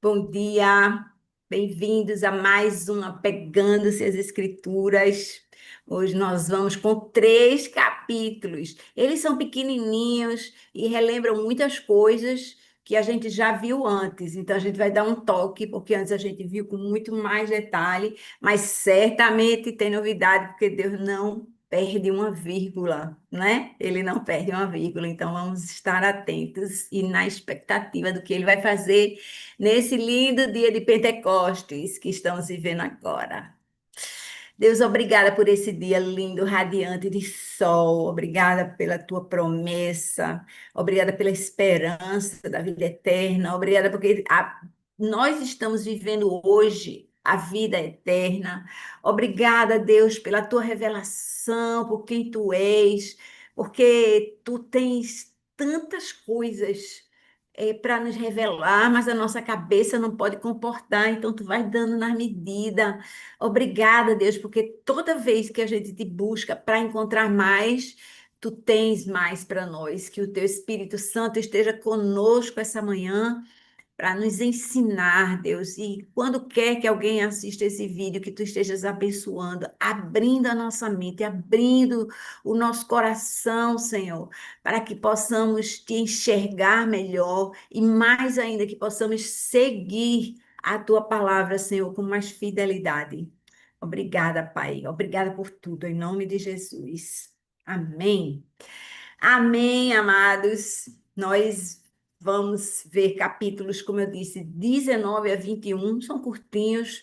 Bom dia, bem-vindos a mais um Apegando-se às Escrituras. Hoje nós vamos com 3 capítulos. Eles são pequenininhos e relembram muitas coisas que a gente já viu antes. Então a gente vai dar um toque, porque antes a gente viu com muito mais detalhe, mas certamente tem novidade, porque Deus não perde uma vírgula, né? Ele não perde uma vírgula. Então vamos estar atentos e na expectativa do que ele vai fazer nesse lindo dia de Pentecostes que estamos vivendo agora. Deus, obrigada por esse dia lindo, radiante de sol. Obrigada pela tua promessa. Obrigada pela esperança da vida eterna. Obrigada porque nós estamos vivendo hoje a vida eterna. Obrigada, Deus, pela tua revelação, por quem tu és, porque tu tens tantas coisas para nos revelar, mas a nossa cabeça não pode comportar, então tu vai dando na medida. Obrigada, Deus, porque toda vez que a gente te busca para encontrar mais, tu tens mais para nós. Que o teu Espírito Santo esteja conosco essa manhã para nos ensinar, Deus. E quando quer que alguém assista esse vídeo, que tu estejas abençoando, abrindo a nossa mente, abrindo o nosso coração, Senhor, para que possamos te enxergar melhor e mais ainda que possamos seguir a tua palavra, Senhor, com mais fidelidade. Obrigada, Pai. Obrigada por tudo, em nome de Jesus. Amém. Amém, amados. Nós vamos ver capítulos, como eu disse, 19 a 21, são curtinhos,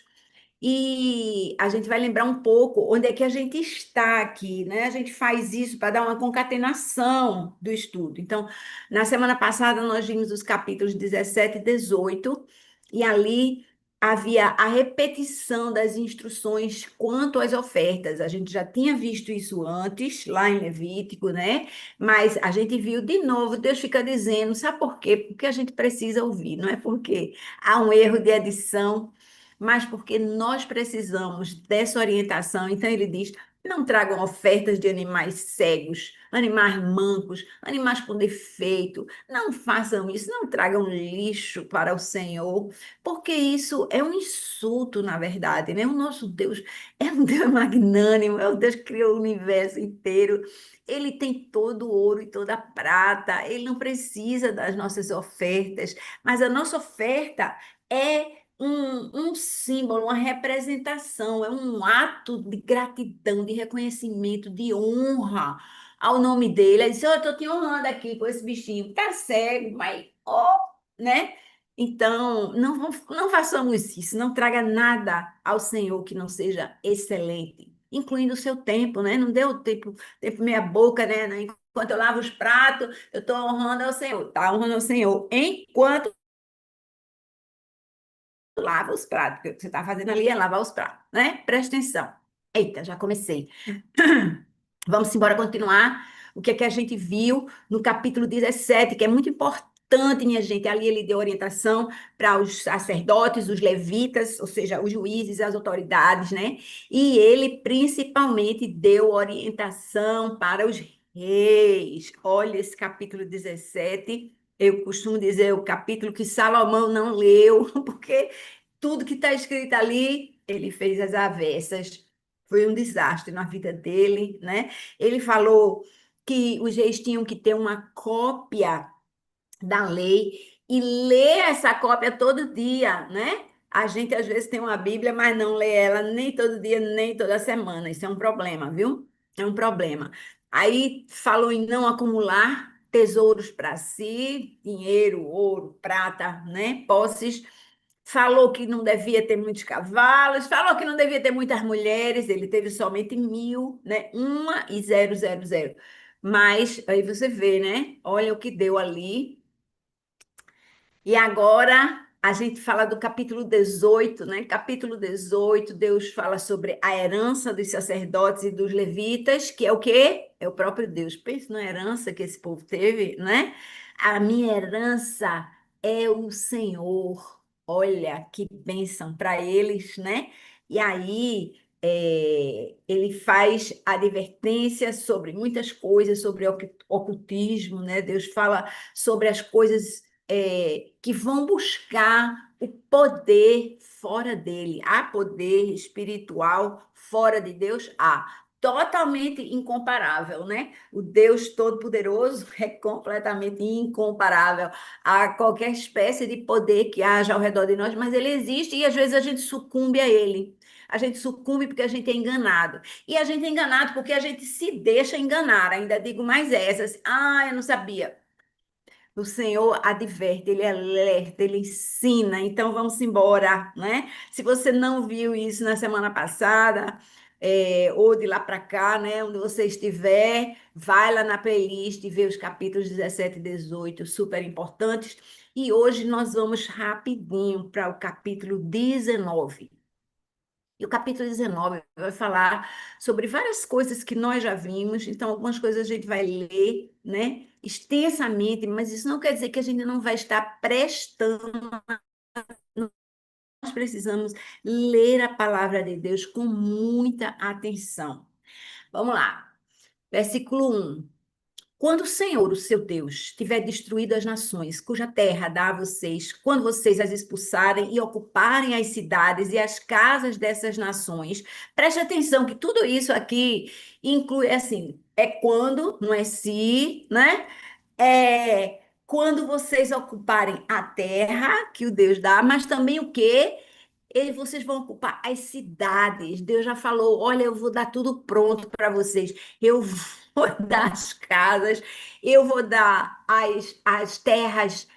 e a gente vai lembrar um pouco onde é que a gente está aqui, né? A gente faz isso para dar uma concatenação do estudo. Então, na semana passada, nós vimos os capítulos 17 e 18, e ali havia a repetição das instruções quanto às ofertas. A gente já tinha visto isso antes, lá em Levítico, né? Mas a gente viu de novo, Deus fica dizendo, sabe por quê? Porque a gente precisa ouvir, não é porque há um erro de edição, mas porque nós precisamos dessa orientação. Então ele diz: não tragam ofertas de animais cegos, animais mancos, animais com defeito. Não façam isso, não tragam lixo para o Senhor, porque isso é um insulto, na verdade, né? O nosso Deus é um Deus magnânimo, é o Deus que criou o universo inteiro. Ele tem todo o ouro e toda a prata, ele não precisa das nossas ofertas, mas a nossa oferta é um símbolo, uma representação, é um ato de gratidão, de reconhecimento, de honra ao nome dele. Ele disse: "Oh, eu estou te honrando aqui com esse bichinho, tá cego, mas, oh, né? Então, não façamos isso, não traga nada ao Senhor que não seja excelente, incluindo o seu tempo, né? Não dê o tempo meia boca, né? Enquanto eu lavo os pratos, eu estou honrando ao Senhor, tá honrando ao Senhor, enquanto lava os pratos, porque o que você está fazendo ali é lavar os pratos, né? Presta atenção. Eita, já comecei. Vamos embora continuar. O que é que a gente viu no capítulo 17, que é muito importante, minha gente. Ali ele deu orientação para os sacerdotes, os levitas, ou seja, os juízes, as autoridades, né? E ele principalmente deu orientação para os reis. Olha esse capítulo 17. Eu costumo dizer o capítulo que Salomão não leu, porque tudo que está escrito ali, ele fez as avessas. Foi um desastre na vida dele, né? Ele falou que os reis tinham que ter uma cópia da lei e ler essa cópia todo dia, né? A gente às vezes tem uma Bíblia, mas não lê ela nem todo dia, nem toda semana. Isso é um problema, viu? É um problema. Aí falou em não acumular tesouros para si, dinheiro, ouro, prata, né? Posses. Falou que não devia ter muitos cavalos, falou que não devia ter muitas mulheres, ele teve somente 1.000, né? Uma e zero, zero, zero. Mas aí você vê, né? Olha o que deu ali. E agora a gente fala do capítulo 18, né? Capítulo 18, Deus fala sobre a herança dos sacerdotes e dos levitas, que é o quê? É o próprio Deus. Pensa na herança que esse povo teve, né? A minha herança é o Senhor. Olha que bênção para eles, né? E aí ele faz advertência sobre muitas coisas, sobre ocultismo, né? Deus fala sobre as coisas que vão buscar o poder fora dele. Há poder espiritual fora de Deus? Há. Totalmente incomparável, né? O Deus Todo-Poderoso é completamente incomparável a qualquer espécie de poder que haja ao redor de nós, mas ele existe e às vezes a gente sucumbe a ele. A gente sucumbe porque a gente é enganado. E a gente é enganado porque a gente se deixa enganar. Ainda digo mais essas. Ah, eu não sabia. O Senhor adverte, ele alerta, ele ensina. Então vamos embora, né? Se você não viu isso na semana passada, ou de lá para cá, né? Onde você estiver, vai lá na playlist e vê os capítulos 17 e 18, super importantes. E hoje nós vamos rapidinho para o capítulo 19. E o capítulo 19 vai falar sobre várias coisas que nós já vimos, então algumas coisas a gente vai ler, né, extensamente, mas isso não quer dizer que a gente não vai estar prestando, nós precisamos ler a palavra de Deus com muita atenção. Vamos lá, versículo 1. Quando o Senhor, o seu Deus, tiver destruído as nações, cuja terra dá a vocês, quando vocês as expulsarem e ocuparem as cidades e as casas dessas nações, preste atenção que tudo isso aqui inclui, assim, é quando, não é se, né? É quando vocês ocuparem a terra que o Deus dá, mas também o quê? Vocês vão ocupar as cidades. Deus já falou: olha, eu vou dar tudo pronto para vocês. Eu vou dar as casas, eu vou dar as terras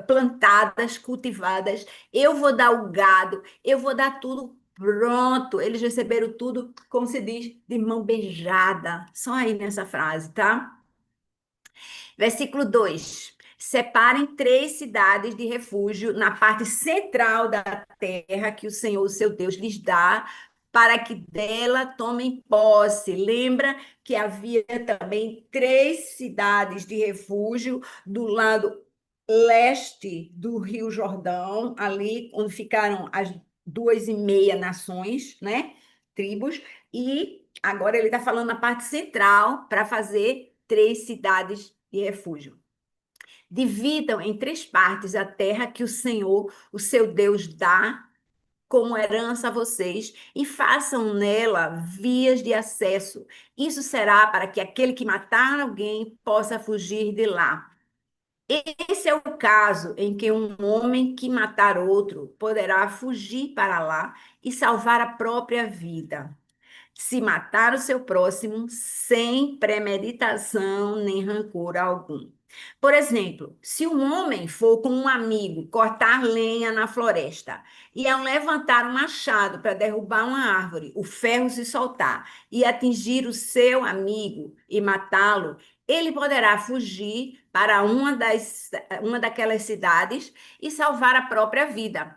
plantadas, cultivadas, eu vou dar o gado, eu vou dar tudo pronto. Eles receberam tudo, como se diz, de mão beijada. Só aí nessa frase, tá? Versículo 2: separem três cidades de refúgio na parte central da terra que o Senhor, o seu Deus, lhes dá, para que dela tomem posse. Lembra que havia também três cidades de refúgio do lado leste do Rio Jordão, ali onde ficaram as 2,5 nações, né? Tribos, e agora ele está falando na parte central para fazer três cidades de refúgio. Dividam em três partes a terra que o Senhor, o seu Deus, dá como herança a vocês e façam nela vias de acesso. Isso será para que aquele que matar alguém possa fugir de lá. Esse é o caso em que um homem que matar outro poderá fugir para lá e salvar a própria vida se matar o seu próximo sem premeditação nem rancor algum. Por exemplo, se um homem for com um amigo cortar lenha na floresta e ao levantar um machado para derrubar uma árvore, o ferro se soltar e atingir o seu amigo e matá-lo, ele poderá fugir para uma daquelas cidades e salvar a própria vida.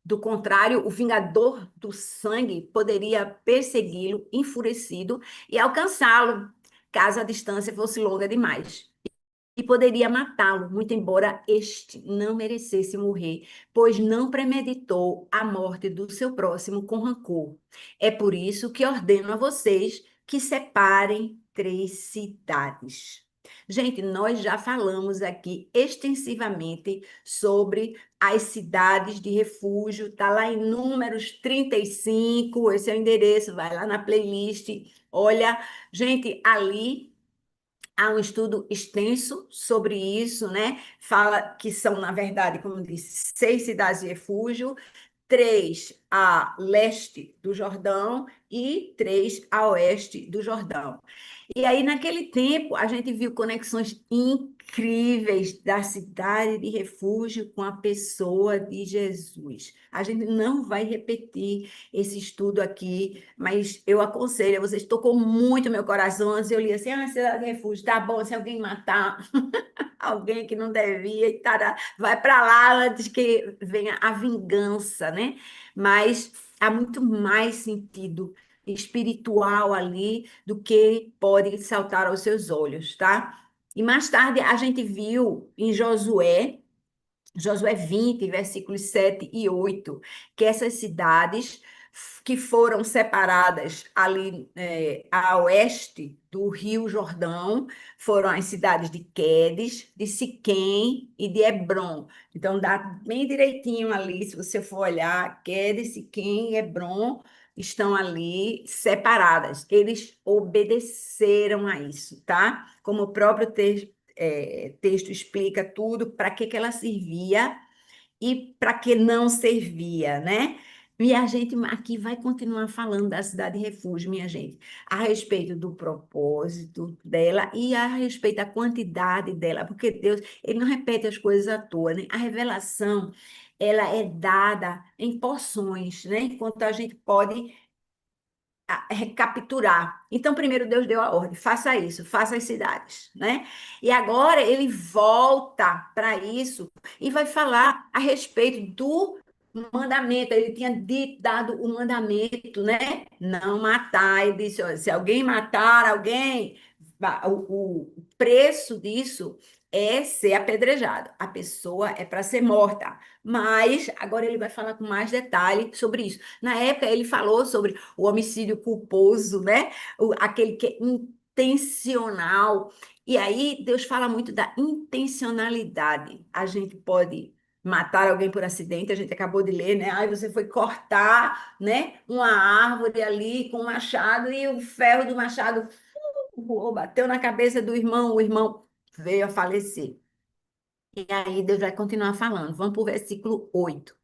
Do contrário, o vingador do sangue poderia persegui-lo, enfurecido, e alcançá-lo, caso a distância fosse longa demais. E poderia matá-lo, muito embora este não merecesse morrer, pois não premeditou a morte do seu próximo com rancor. É por isso que ordeno a vocês que separem três cidades. Gente, nós já falamos aqui extensivamente sobre as cidades de refúgio, está lá em Números 35, esse é o endereço, vai lá na playlist. Olha, gente, ali há um estudo extenso sobre isso, né? Fala que são, na verdade, como disse, 6 cidades de refúgio, 3 a leste do Jordão e 3 a oeste do Jordão. E aí, naquele tempo, a gente viu conexões incríveis da cidade de refúgio com a pessoa de Jesus. A gente não vai repetir esse estudo aqui, mas eu aconselho a vocês, tocou muito meu coração. Antes eu li assim, cidade de refúgio, tá bom, se alguém matar alguém que não devia, e tará, vai para lá antes que venha a vingança, né? Mas há muito mais sentido espiritual ali do que pode saltar aos seus olhos, tá? E mais tarde a gente viu em Josué 20, versículos 7 e 8, que essas cidades que foram separadas ali a oeste do Rio Jordão, foram as cidades de Quedes, de Siquém e de Hebrom. Então, dá bem direitinho ali, se você for olhar, Quedes, Siquém e Hebrom estão ali separadas. Eles obedeceram a isso, tá? Como o próprio texto explica tudo, para que ela servia e para que não servia, né? E a gente aqui vai continuar falando da cidade refúgio, minha gente, a respeito do propósito dela e a respeito da quantidade dela, porque Deus, ele não repete as coisas à toa, né? A revelação, ela é dada em porções, né? Enquanto a gente pode recapturar. Então, primeiro Deus deu a ordem, faça isso, faça as cidades, né? E agora ele volta para isso e vai falar a respeito do mandamento. Ele tinha dado o mandamento, né? Não matar. Ele disse, olha, se alguém matar alguém, o preço disso é ser apedrejado. A pessoa é para ser morta. Mas agora ele vai falar com mais detalhe sobre isso. Na época, ele falou sobre o homicídio culposo, né? Aquele que é intencional. E aí, Deus fala muito da intencionalidade. A gente pode matar alguém por acidente, a gente acabou de ler, né? Aí você foi cortar, né, uma árvore ali com um machado e o ferro do machado bateu na cabeça do irmão, o irmão veio a falecer. E aí Deus vai continuar falando. Vamos para o versículo 8.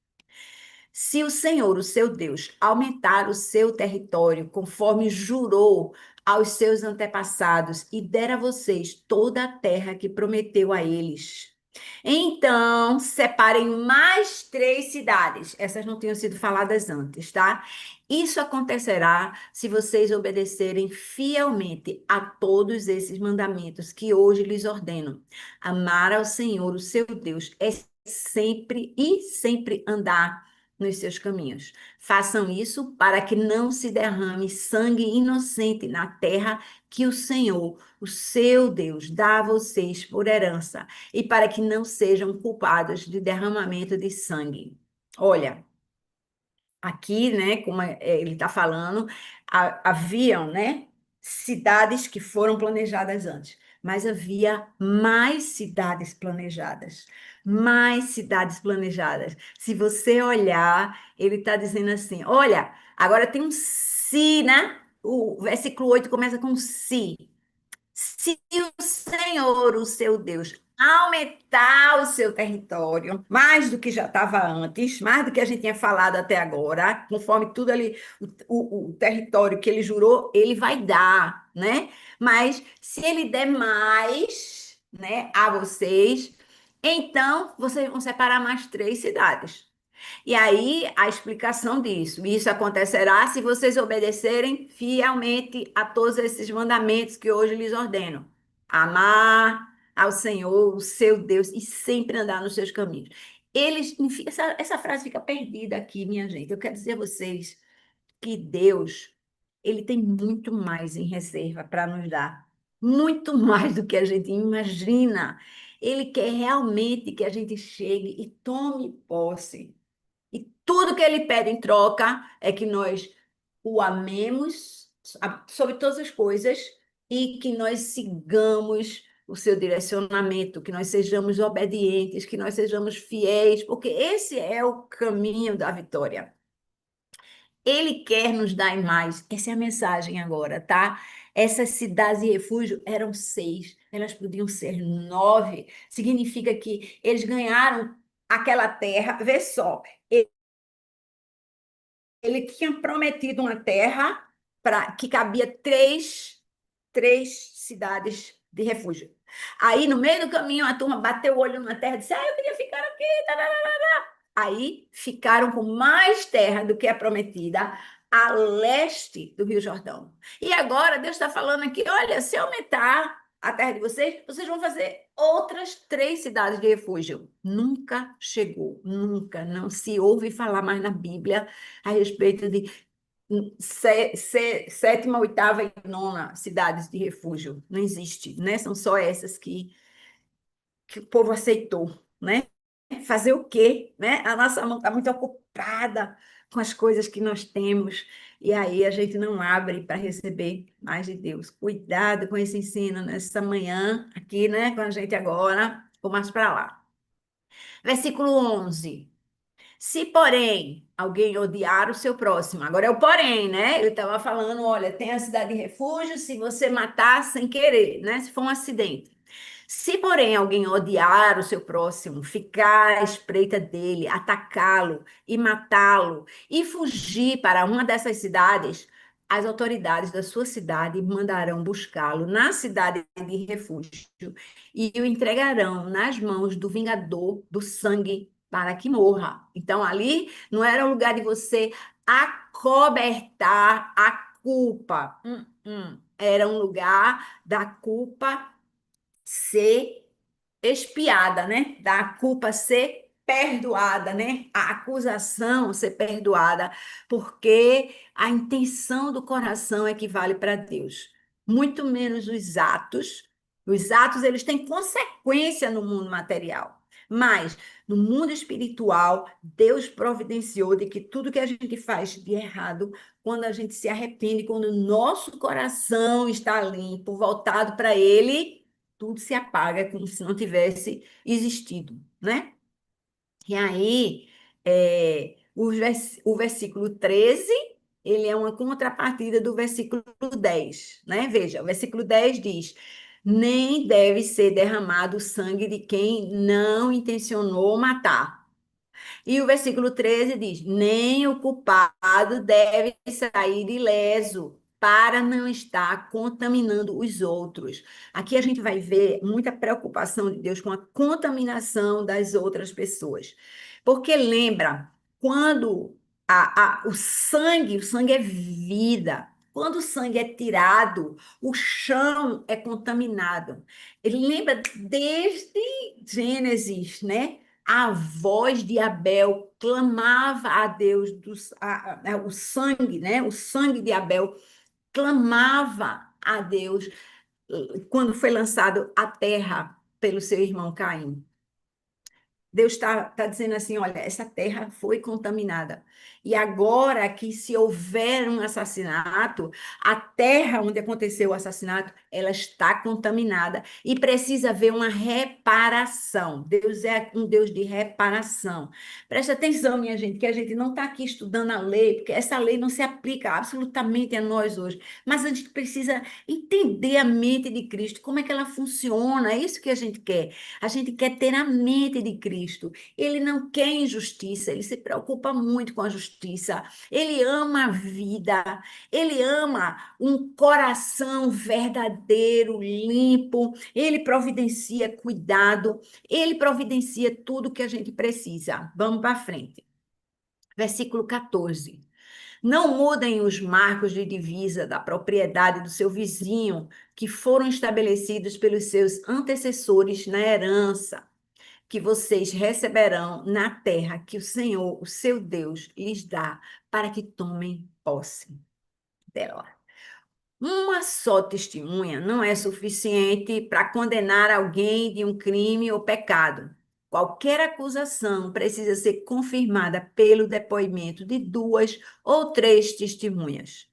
Se o Senhor, o seu Deus, aumentar o seu território, conforme jurou aos seus antepassados, e der a vocês toda a terra que prometeu a eles, então separem mais 3 cidades. Essas não tinham sido faladas antes, tá? Isso acontecerá se vocês obedecerem fielmente a todos esses mandamentos que hoje lhes ordeno. Amar ao Senhor, o seu Deus, é sempre e sempre andar nos seus caminhos. Façam isso para que não se derrame sangue inocente na terra que o Senhor, o seu Deus, dá a vocês por herança, e para que não sejam culpados de derramamento de sangue. Olha, aqui, né, como ele está falando, haviam, né, cidades que foram planejadas antes, mas havia mais cidades planejadas, mais cidades planejadas. Se você olhar, ele está dizendo assim, olha, agora tem um se, né? O versículo 8 começa com se. Se o Senhor, o seu Deus, aumentar o seu território, mais do que já estava antes, mais do que a gente tinha falado até agora, conforme tudo ali, o território que ele jurou, ele vai dar, né? Mas se ele der mais, né, a vocês, então vocês vão separar mais 3 cidades. E aí, a explicação disso. Isso acontecerá se vocês obedecerem fielmente a todos esses mandamentos que hoje lhes ordeno. Amar ao Senhor, o seu Deus, e sempre andar nos seus caminhos. Eles, enfim, essa frase fica perdida aqui, minha gente. Eu quero dizer a vocês que Deus, ele tem muito mais em reserva para nos dar. Muito mais do que a gente imagina. Ele quer realmente que a gente chegue e tome posse e tudo que ele pede em troca é que nós o amemos sobre todas as coisas e que nós sigamos o seu direcionamento, que nós sejamos obedientes, que nós sejamos fiéis, porque esse é o caminho da vitória. Ele quer nos dar mais. Essa é a mensagem agora, tá? Essas cidades de refúgio eram 6, elas podiam ser 9. Significa que eles ganharam aquela terra. Vê só, ele tinha prometido uma terra para que cabia três cidades de refúgio. Aí, no meio do caminho, a turma bateu o olho na terra e disse: Ah, eu queria ficar aqui. Tararara. Aí ficaram com mais terra do que a prometida a leste do Rio Jordão. E agora Deus está falando aqui: olha, se aumentar a terra de vocês, vocês vão fazer outras 3 cidades de refúgio. Nunca chegou, nunca, não se ouve falar mais na Bíblia a respeito de sétima, oitava e nona cidades de refúgio. Não existe, né? São só essas que o povo aceitou, né? Fazer o quê, né? A nossa mão está muito ocupada com as coisas que nós temos, e aí a gente não abre para receber mais de Deus. Cuidado com esse ensino nessa manhã, aqui, né, com a gente agora, vou mais para lá. Versículo 11. Se, porém, alguém odiar o seu próximo, agora é o porém, né? Ele estava falando, olha, tem a cidade de refúgio se você matar sem querer, né? Se for um acidente. Se, porém, alguém odiar o seu próximo, ficar à espreita dele, atacá-lo e matá-lo e fugir para uma dessas cidades, as autoridades da sua cidade mandarão buscá-lo na cidade de refúgio e o entregarão nas mãos do vingador do sangue para que morra. Então, ali não era o lugar de você acobertar a culpa. Era um lugar da culpa ser expiada, né? Da culpa ser perdoada, né? A acusação ser perdoada, porque a intenção do coração é que vale para Deus, muito menos os atos. Os atos, eles têm consequência no mundo material, mas no mundo espiritual, Deus providenciou de que tudo que a gente faz de errado, quando a gente se arrepende, quando o nosso coração está limpo, voltado para Ele, tudo se apaga como se não tivesse existido, né? E aí, o versículo 13, ele é uma contrapartida do versículo 10, né? Veja, o versículo 10 diz: nem deve ser derramado o sangue de quem não intencionou matar. E o versículo 13 diz: nem o culpado deve sair ileso para não estar contaminando os outros. Aqui a gente vai ver muita preocupação de Deus com a contaminação das outras pessoas. Porque lembra, quando o sangue é vida. Quando o sangue é tirado, o chão é contaminado. Ele lembra desde Gênesis, né? A voz de Abel clamava a Deus, o sangue, né? O sangue de Abel clamava a Deus quando foi lançado à terra pelo seu irmão Caim. Deus está dizendo assim: olha, essa terra foi contaminada. E agora que se houver um assassinato, a terra onde aconteceu o assassinato, ela está contaminada e precisa haver uma reparação. Deus é um Deus de reparação. Presta atenção, minha gente, que a gente não está aqui estudando a lei, porque essa lei não se aplica absolutamente a nós hoje. Mas a gente precisa entender a mente de Cristo, como é que ela funciona, é isso que a gente quer. A gente quer ter a mente de Cristo. Ele não quer injustiça, ele se preocupa muito com a justiça. Ele ama a vida, ele ama um coração verdadeiro, limpo. Ele providencia cuidado, ele providencia tudo que a gente precisa. Vamos para frente. Versículo 14. Não mudem os marcos de divisa da propriedade do seu vizinho, que foram estabelecidos pelos seus antecessores na herança que vocês receberão na terra que o Senhor, o seu Deus, lhes dá, para que tomem posse dela. Uma só testemunha não é suficiente para condenar alguém de um crime ou pecado. Qualquer acusação precisa ser confirmada pelo depoimento de duas ou três testemunhas.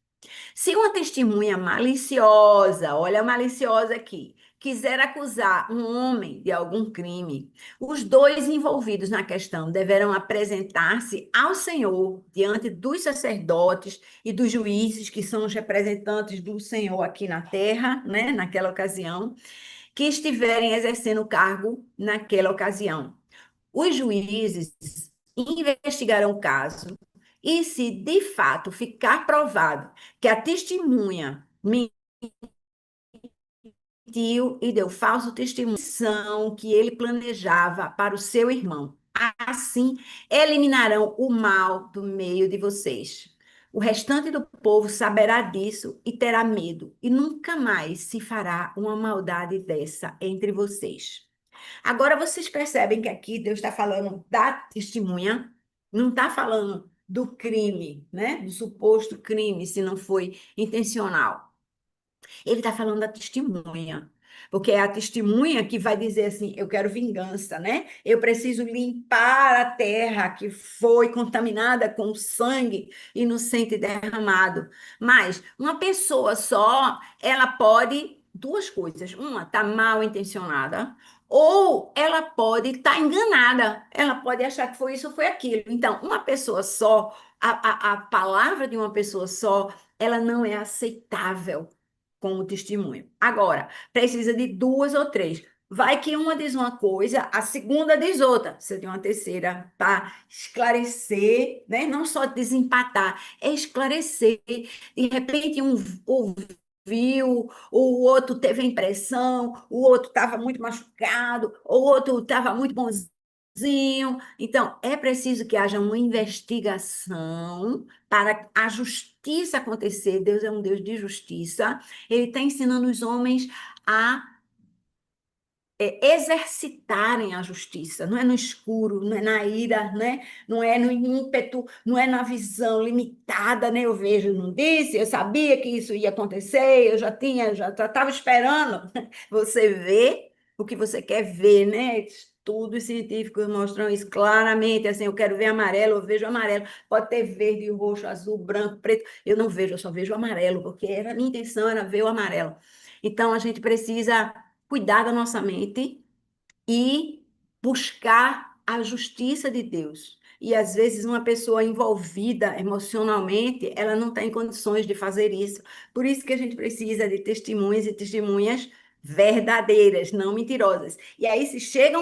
Se uma testemunha maliciosa, olha a maliciosa aqui, quiser acusar um homem de algum crime, os dois envolvidos na questão deverão apresentar-se ao Senhor diante dos sacerdotes e dos juízes, que são os representantes do Senhor aqui na terra, né, naquela ocasião, que estiverem exercendo o cargo naquela ocasião. Os juízes investigarão o caso e, se de fato ficar provado que a testemunha mentiu e deu falso testemunho, que ele planejava para o seu irmão, assim eliminarão o mal do meio de vocês. O restante do povo saberá disso e terá medo, e nunca mais se fará uma maldade dessa entre vocês. Agora vocês percebem que aqui Deus está falando da testemunha, não está falando do crime, né? Do suposto crime, se não foi intencional. Ele está falando da testemunha. porque é a testemunha que vai dizer assim: eu quero vingança, né? Eu preciso limpar a terra que foi contaminada com sangue inocente derramado. Mas uma pessoa só, ela pode duas coisas: uma, tá mal intencionada. Ou ela pode estar enganada, ela pode achar que foi isso ou foi aquilo. Então, uma pessoa só, a palavra de uma pessoa só, ela não é aceitável como testemunho. Agora, precisa de duas ou três. Vai que uma diz uma coisa, a segunda diz outra. Você tem uma terceira para esclarecer, né? Não só desempatar, é esclarecer. De repente, um ouviu, o outro teve a impressão, o outro estava muito machucado, o outro estava muito bonzinho. Então, é preciso que haja uma investigação para a justiça acontecer. Deus é um Deus de justiça. Ele está ensinando os homens a exercitarem a justiça. Não é no escuro, não é na ira, né? Não é no ímpeto, não é na visão limitada, né? Eu vejo, não disse, eu sabia que isso ia acontecer, eu já estava esperando. Você vê o que você quer ver, né? Estudos científicos mostram isso claramente. Assim, eu quero ver amarelo, eu vejo amarelo. Pode ter verde, roxo, azul, branco, preto. Eu não vejo, eu só vejo amarelo, porque a minha intenção era ver o amarelo. Então, a gente precisa cuidar da nossa mente e buscar a justiça de Deus. E às vezes uma pessoa envolvida emocionalmente, ela não está em condições de fazer isso. Por isso que a gente precisa de testemunhas e testemunhas verdadeiras, não mentirosas. E aí, se chega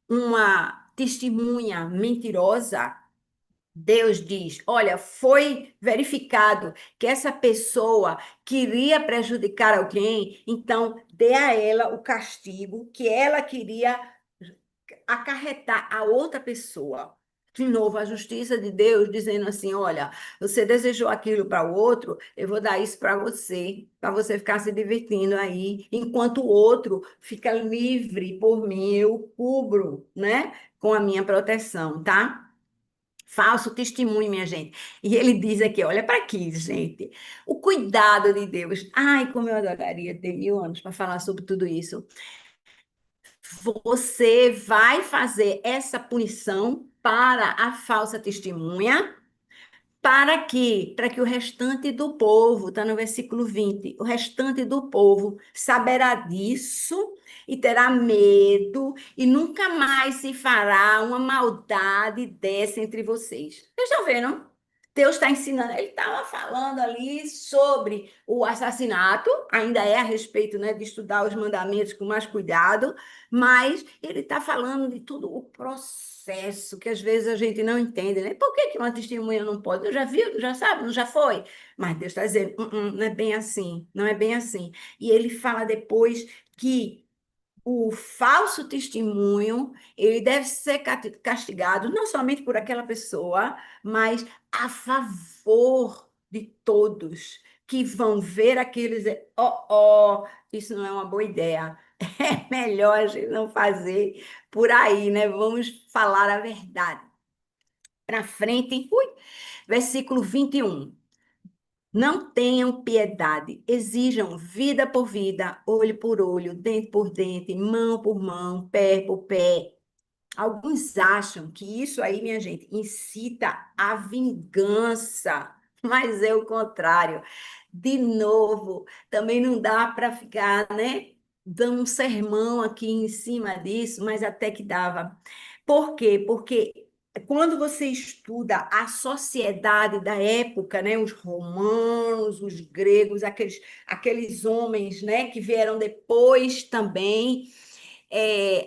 uma testemunha mentirosa, Deus diz: olha, foi verificado que essa pessoa queria prejudicar alguém, então dê a ela o castigo que ela queria acarretar a outra pessoa. De novo, a justiça de Deus dizendo assim: olha, você desejou aquilo para o outro, eu vou dar isso para você ficar se divertindo aí, enquanto o outro fica livre por mim, eu cubro, né, com a minha proteção, tá? Falso testemunho, minha gente. E ele diz aqui, olha para aqui, gente. O cuidado de Deus. Ai, como eu adoraria ter 1000 anos para falar sobre tudo isso. Você vai fazer essa punição para a falsa testemunha, para que o restante do povo, está no versículo 20, o restante do povo saberá disso e terá medo e nunca mais se fará uma maldade dessa entre vocês. Vocês estão vendo? Deus está ensinando, ele estava falando ali sobre o assassinato, ainda é a respeito, né, de estudar os mandamentos com mais cuidado, mas ele está falando de tudo o processo que às vezes a gente não entende, né? Por que que uma testemunha não pode? Eu já viu, já sabe, não já foi? Mas Deus está dizendo, não é bem assim, não é bem assim. E ele fala depois que o falso testemunho, ele deve ser castigado não somente por aquela pessoa, mas a favor de todos que vão ver aquilo e dizer, isso não é uma boa ideia. É melhor a gente não fazer por aí, né? Vamos falar a verdade. Para frente, versículo 21. Não tenham piedade, exijam vida por vida, olho por olho, dente por dente, mão por mão, pé por pé. Alguns acham que isso aí, minha gente, incita à vingança, mas é o contrário. De novo, também não dá para ficar, né, dando um sermão aqui em cima disso, mas até que dava. Por quê? Porque quando você estuda a sociedade da época, né, os romanos, os gregos, aqueles homens, né, que vieram depois também,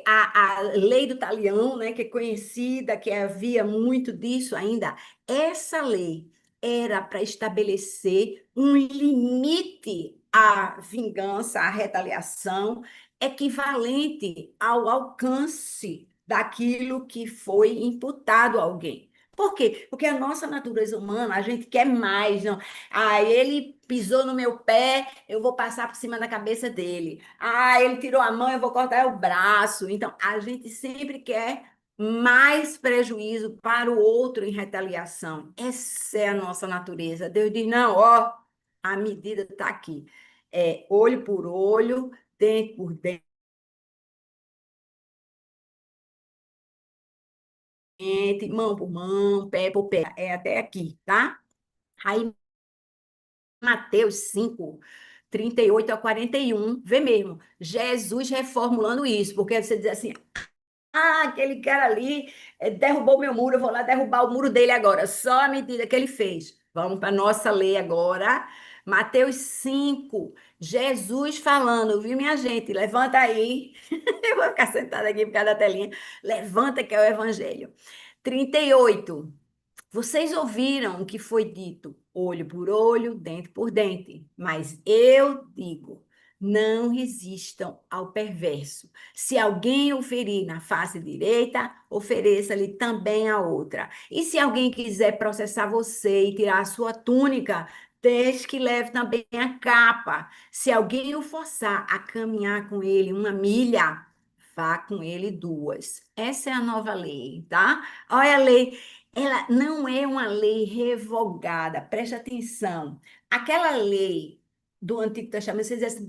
a lei do talião, né, que é conhecida, que havia muito disso ainda, essa lei era para estabelecer um limite à vingança, à retaliação, equivalente ao alcance daquilo que foi imputado a alguém. Por quê? Porque a nossa natureza humana, a gente quer mais, não? Ah, ele pisou no meu pé, eu vou passar por cima da cabeça dele. Ah, ele tirou a mão, eu vou cortar o braço. Então, a gente sempre quer mais prejuízo para o outro em retaliação. Essa é a nossa natureza. Deus diz: não, ó, a medida está aqui. É olho por olho, dente por dente, mão por mão, pé por pé. É até aqui, tá? Aí, Mateus 5, 38 a 41, vê mesmo, Jesus reformulando isso, porque você diz assim, ah, aquele cara ali derrubou meu muro, eu vou lá derrubar o muro dele agora, só a medida que ele fez. Vamos para a nossa lei agora. Mateus 5, Jesus falando, viu, minha gente? Levanta aí. Eu vou ficar sentada aqui por causa da telinha. Levanta que é o evangelho. 38. Vocês ouviram o que foi dito, olho por olho, dente por dente. Mas eu digo, não resistam ao perverso. Se alguém o ferir na face direita, ofereça-lhe também a outra. E se alguém quiser processar você e tirar a sua túnica, deixe que leve também a capa. Se alguém o forçar a caminhar com ele 1 milha, vá com ele 2. Essa é a nova lei, tá? Olha a lei, ela não é uma lei revogada, preste atenção. Aquela lei do Antigo Testamento, você diz assim,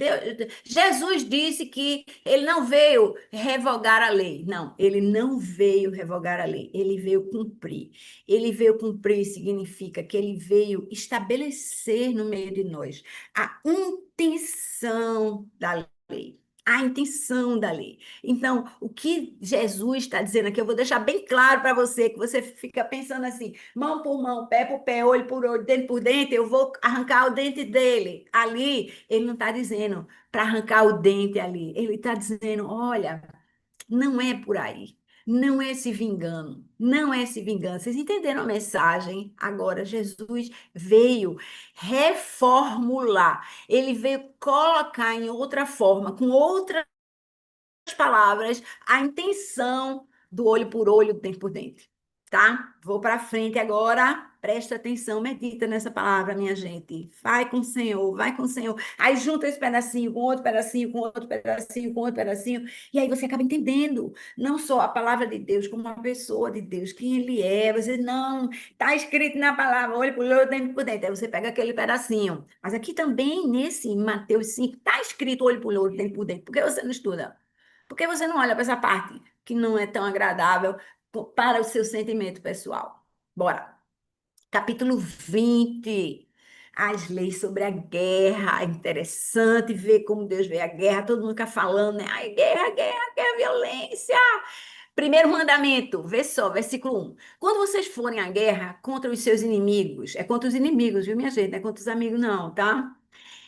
Jesus disse que ele não veio revogar a lei. Não, ele não veio revogar a lei, ele veio cumprir. Ele veio cumprir significa que ele veio estabelecer no meio de nós a intenção da lei. A intenção da lei. Então, o que Jesus está dizendo aqui, eu vou deixar bem claro para você, que você fica pensando assim, mão por mão, pé por pé, olho por olho, dente por dente, eu vou arrancar o dente dele. Ali, ele não está dizendo para arrancar o dente ali. Ele está dizendo, olha, não é por aí. Não é se vingando, não é se vingando. Vocês entenderam a mensagem? Agora, Jesus veio reformular, ele veio colocar em outra forma, com outra palavras, a intenção do olho por olho, dente por dente. Tá? Vou para frente agora. Presta atenção, medita nessa palavra, minha gente. Vai com o Senhor, vai com o Senhor. Aí junta esse pedacinho com outro pedacinho, com outro pedacinho, com outro pedacinho. E aí você acaba entendendo não só a palavra de Deus, como uma pessoa de Deus, quem Ele é. Você não, está escrito na palavra, olho por olho, dente por dente. Aí você pega aquele pedacinho. Mas aqui também, nesse Mateus 5, está escrito olho por olho, dente por dente. Por que você não estuda? Por que você não olha para essa parte que não é tão agradável para o seu sentimento pessoal? Bora. Capítulo 20. As leis sobre a guerra. É interessante ver como Deus vê a guerra. Todo mundo fica falando, né? Ai, guerra, guerra, guerra, violência. Primeiro mandamento, vê só, versículo 1. Quando vocês forem à guerra contra os seus inimigos, é contra os inimigos, viu, minha gente? Não é contra os amigos, não, tá?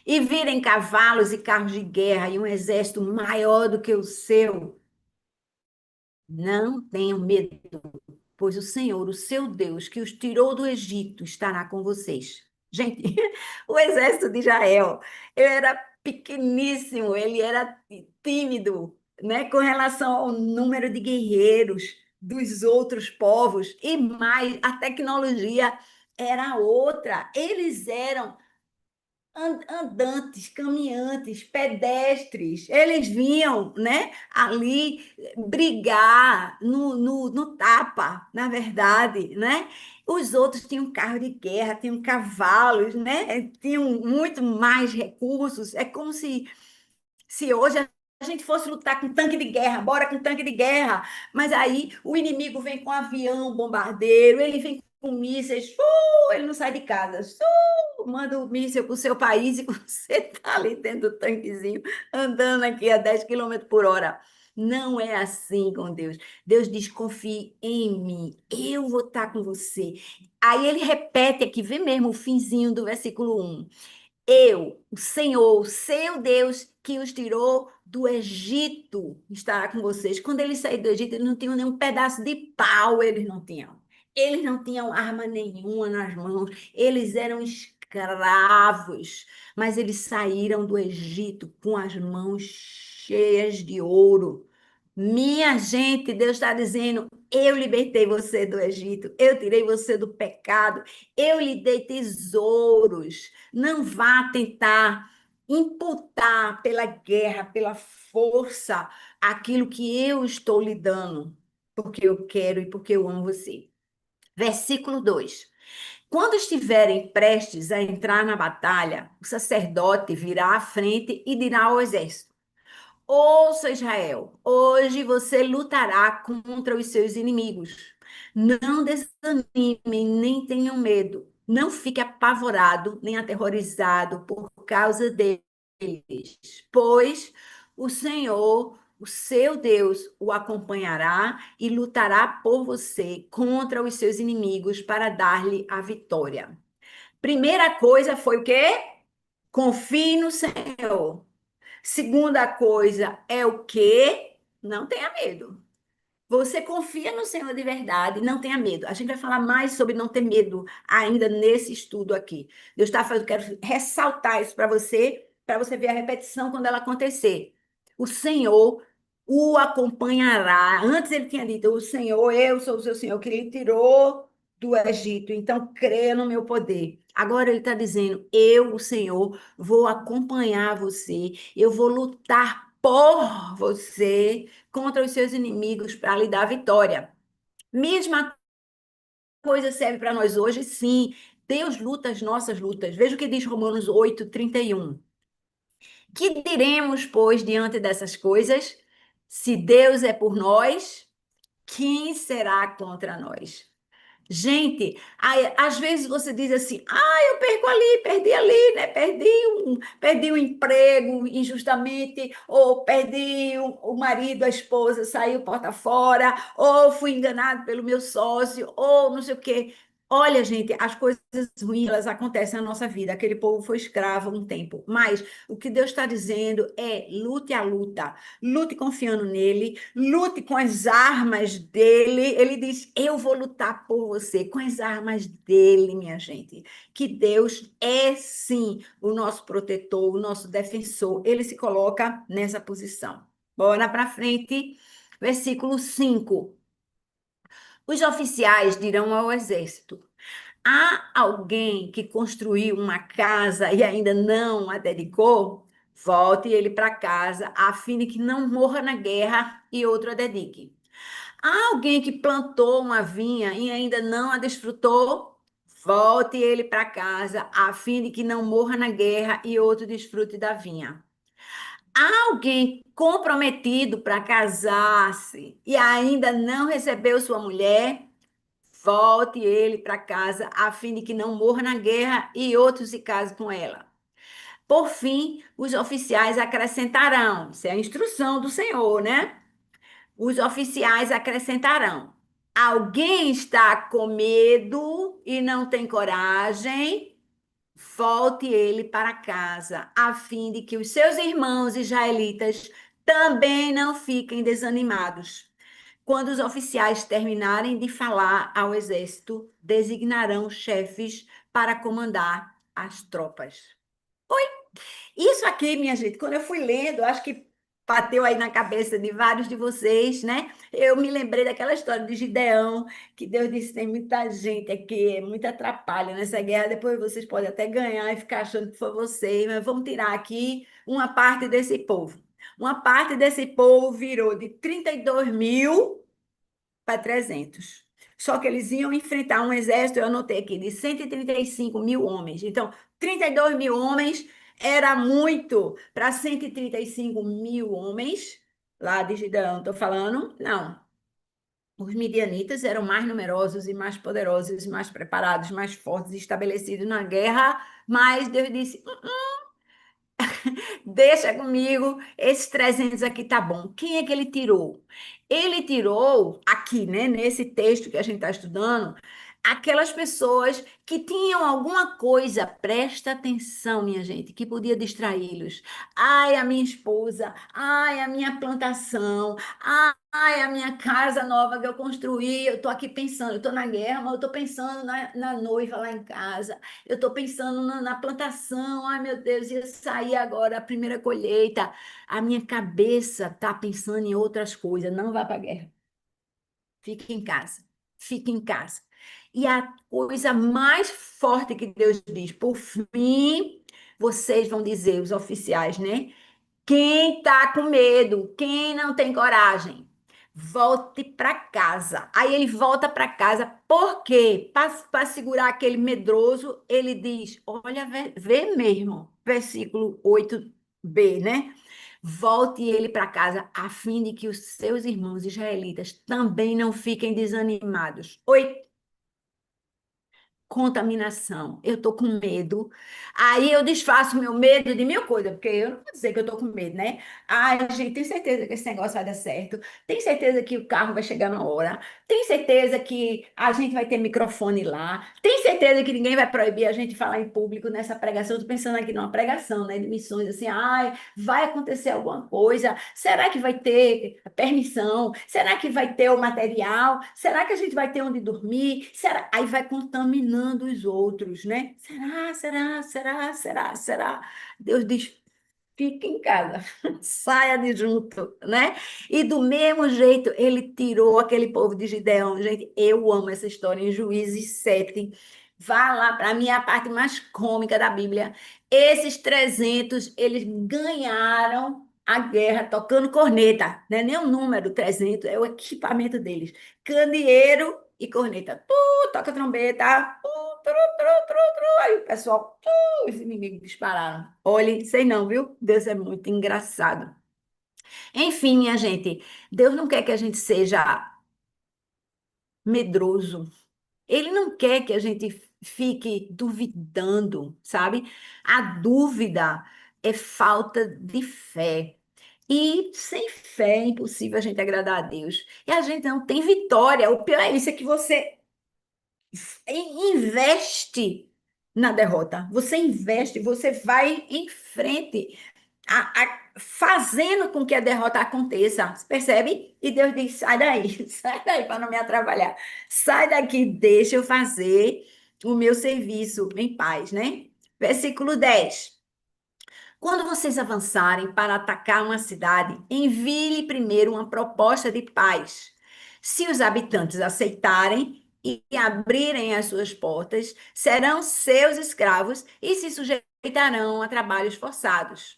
E virem cavalos e carros de guerra e um exército maior do que o seu, não tenham medo, pois o Senhor, o seu Deus, que os tirou do Egito, estará com vocês. Gente, o exército de Israel, ele era pequeníssimo, ele era tímido, né, com relação ao número de guerreiros dos outros povos, e mais, a tecnologia era outra. Eles eram andantes, caminhantes, pedestres, eles vinham, né, ali brigar no tapa, na verdade, né? Os outros tinham carro de guerra, tinham cavalos, né? Tinham muito mais recursos. É como se hoje a gente fosse lutar com tanque de guerra, bora com tanque de guerra, mas aí o inimigo vem com avião, bombardeiro, ele vem com mísseis, ele não sai de casa, manda o míssil para o seu país e você está ali dentro do tanquezinho, andando aqui a 10 quilômetros por hora. Não é assim com Deus. Deus diz: confie em mim, eu vou estar com você. Aí ele repete aqui, vê mesmo o finzinho do versículo 1. Eu, o Senhor, o seu Deus, que os tirou do Egito, estará com vocês. Quando eles saíram do Egito, eles não tinham nenhum pedaço de pau, eles não tinham. Eles não tinham arma nenhuma nas mãos, eles eram escravos, mas eles saíram do Egito com as mãos cheias de ouro. Minha gente, Deus está dizendo: eu libertei você do Egito, eu tirei você do pecado, eu lhe dei tesouros. Não vá tentar imputar pela guerra, pela força, aquilo que eu estou lhe dando, porque eu quero e porque eu amo você. Versículo 2. Quando estiverem prestes a entrar na batalha, o sacerdote virá à frente e dirá ao exército: Ouça, Israel, hoje você lutará contra os seus inimigos. Não desanimem, nem tenham medo. Não fique apavorado, nem aterrorizado por causa deles, pois o Senhor, o seu Deus, o acompanhará e lutará por você contra os seus inimigos para dar-lhe a vitória. Primeira coisa foi o quê? Confie no Senhor. Segunda coisa é o quê? Não tenha medo. Você confia no Senhor de verdade, não tenha medo. A gente vai falar mais sobre não ter medo ainda nesse estudo aqui. Deus está fazendo, quero ressaltar isso para você ver a repetição quando ela acontecer. O Senhor o acompanhará. Antes ele tinha dito: o Senhor, eu sou o seu Senhor, que lhe tirou do Egito. Então, creia no meu poder. Agora ele está dizendo: eu, o Senhor, vou acompanhar você, eu vou lutar por você contra os seus inimigos para lhe dar vitória. Mesma coisa serve para nós hoje, sim. Deus luta as nossas lutas. Veja o que diz Romanos 8:31. Que diremos, pois, diante dessas coisas? Se Deus é por nós, quem será contra nós? Gente, aí, às vezes você diz assim: eu perco ali, perdi ali, né? Perdi um emprego injustamente, ou perdi o marido, a esposa, saiu porta fora, ou fui enganado pelo meu sócio, ou não sei o quê. Olha, gente, as coisas ruins, elas acontecem na nossa vida. Aquele povo foi escravo um tempo, mas o que Deus está dizendo é: lute a luta, lute confiando nele, lute com as armas dele. Ele diz: eu vou lutar por você com as armas dele, minha gente. Que Deus é sim o nosso protetor, o nosso defensor. Ele se coloca nessa posição. Bora para frente, versículo 5. Os oficiais dirão ao exército: há alguém que construiu uma casa e ainda não a dedicou? Volte ele para casa, a fim de que não morra na guerra e outro a dedique. Há alguém que plantou uma vinha e ainda não a desfrutou? Volte ele para casa, a fim de que não morra na guerra e outro desfrute da vinha. Há alguém comprometido para casar-se e ainda não recebeu sua mulher? Volte ele para casa, a fim de que não morra na guerra e outro se case com ela. Por fim, os oficiais acrescentarão, isso é a instrução do Senhor, né? Os oficiais acrescentarão: alguém está com medo e não tem coragem? Volte ele para casa, a fim de que os seus irmãos israelitas também não fiquem desanimados. Quando os oficiais terminarem de falar ao exército, designarão chefes para comandar as tropas. Isso aqui, minha gente, quando eu fui lendo, acho que bateu aí na cabeça de vários de vocês, né? Eu me lembrei daquela história de Gideão, que Deus disse: tem muita gente aqui, é muito atrapalho nessa guerra. Depois vocês podem até ganhar e ficar achando que foi vocês, mas vamos tirar aqui uma parte desse povo. Uma parte desse povo virou de 32.000 para 300. Só que eles iam enfrentar um exército, eu anotei aqui, de 135 mil homens. Então, 32 mil homens era muito para 135 mil homens, lá de Gideão, estou falando. Não, os midianitas eram mais numerosos e mais poderosos, mais preparados, mais fortes, estabelecidos na guerra, mas Deus disse: deixa comigo, esses 300 aqui tá bom. Quem é que ele tirou? Ele tirou aqui, né, nesse texto que a gente está estudando, aquelas pessoas que tinham alguma coisa, presta atenção, minha gente, que podia distraí-los. Ai, a minha esposa, ai, a minha plantação, ai, a minha casa nova que eu construí. Eu tô aqui pensando, eu tô na guerra, mas eu tô pensando na noiva lá em casa. Eu estou pensando na plantação. Ai, meu Deus, ia sair agora a primeira colheita. A minha cabeça está pensando em outras coisas. Não vá para a guerra. Fique em casa. Fique em casa. E a coisa mais forte que Deus diz, por fim, vocês vão dizer, os oficiais, né? Quem está com medo, quem não tem coragem, volte para casa. Aí ele volta para casa, por quê? Para segurar aquele medroso, ele diz: olha, vê mesmo, versículo 8b, né? Volte ele para casa, a fim de que os seus irmãos israelitas também não fiquem desanimados. Oi, contaminação. Eu tô com medo. Aí eu disfarço meu medo de mil coisas, porque eu não vou dizer que eu tô com medo, né? Ai, gente, tenho certeza que esse negócio vai dar certo. Tenho certeza que o carro vai chegar na hora. Tenho certeza que a gente vai ter microfone lá. Tenho certeza que ninguém vai proibir a gente falar em público nessa pregação. Eu tô pensando aqui numa pregação, né, de missões assim. Ai, vai acontecer alguma coisa? Será que vai ter permissão? Será que vai ter o material? Será que a gente vai ter onde dormir? Será? Aí vai contaminando os outros, né? Será? Deus diz: fica em casa, saia de junto, né? E do mesmo jeito, ele tirou aquele povo de Gideão. Gente, eu amo essa história em Juízes 7. Vá lá para mim, é a parte mais cômica da Bíblia. Esses 300 eles ganharam a guerra tocando corneta, não é nem o número 300, é o equipamento deles. Candeeiro e corneta. Toca trombeta. Aí o pessoal, os inimigos dispararam. Olhe, sei não, viu? Deus é muito engraçado. Enfim, minha gente, Deus não quer que a gente seja medroso. Ele não quer que a gente fique duvidando, sabe? A dúvida é falta de fé. E sem fé é impossível a gente agradar a Deus. E a gente não tem vitória. O pior é isso, é que você investe na derrota. Você investe, você vai em frente, fazendo com que a derrota aconteça. Você percebe? E Deus diz: sai daí, sai daí para não me atrapalhar. Sai daqui, deixa eu fazer o meu serviço em paz, né? Versículo 10. Quando vocês avançarem para atacar uma cidade, envie-lhe primeiro uma proposta de paz. Se os habitantes aceitarem e abrirem as suas portas, serão seus escravos e se sujeitarão a trabalhos forçados.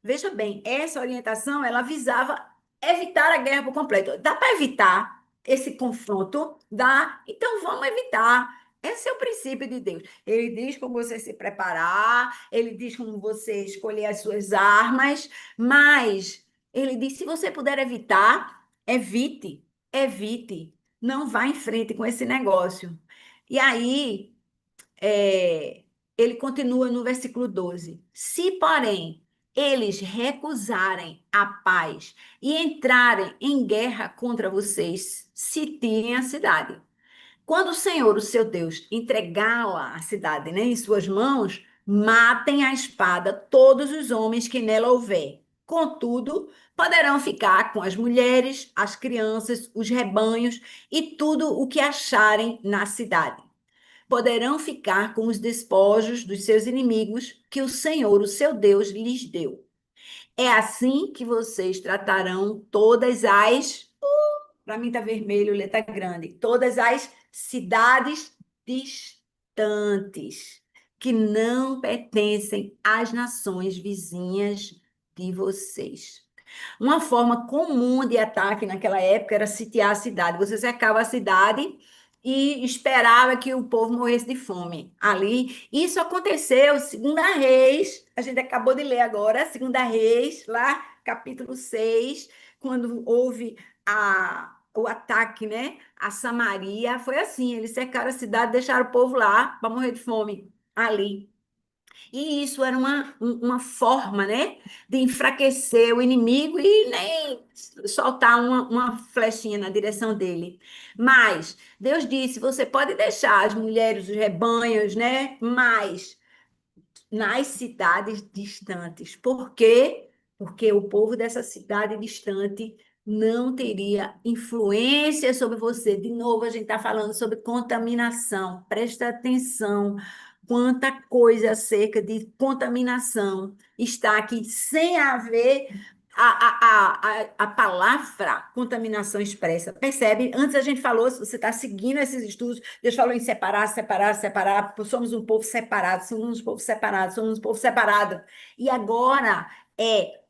Veja bem, essa orientação ela visava evitar a guerra por completo. Dá para evitar esse confronto? Dá. Então vamos evitar. Esse é o princípio de Deus. Ele diz como você se preparar, ele diz como você escolher as suas armas, mas ele diz: se você puder evitar, evite, evite. Não vá em frente com esse negócio. E aí, é, ele continua no versículo 12: se, porém, eles recusarem a paz e entrarem em guerra contra vocês, sitem a cidade. Quando o Senhor, o seu Deus, entregá-la, a cidade, né, em suas mãos, matem à espada todos os homens que nela houver. Contudo, poderão ficar com as mulheres, as crianças, os rebanhos e tudo o que acharem na cidade. Poderão ficar com os despojos dos seus inimigos que o Senhor, o seu Deus, lhes deu. É assim que vocês tratarão todas as, para mim está vermelho, letra grande, todas as cidades distantes que não pertencem às nações vizinhas de vocês. Uma forma comum de ataque naquela época era sitiar a cidade. Você cercava a cidade e esperava que o povo morresse de fome ali. Isso aconteceu, Segunda Reis, a gente acabou de ler agora, Segunda Reis, lá, capítulo 6, quando houve o ataque, né, a Samaria. Foi assim, eles cercaram a cidade, deixaram o povo lá para morrer de fome ali. E isso era uma forma, né, de enfraquecer o inimigo e nem soltar uma flechinha na direção dele. Mas Deus disse: você pode deixar as mulheres, os rebanhos, né, mas nas cidades distantes. Por quê? Porque o povo dessa cidade distante não teria influência sobre você. De novo, a gente está falando sobre contaminação. Presta atenção. Quanta coisa acerca de contaminação está aqui sem haver a palavra contaminação expressa. Percebe? Antes a gente falou, se você está seguindo esses estudos, Deus falou em separar, separar, separar. Somos um povo separado, somos um povo separado, somos um povo separado. E agora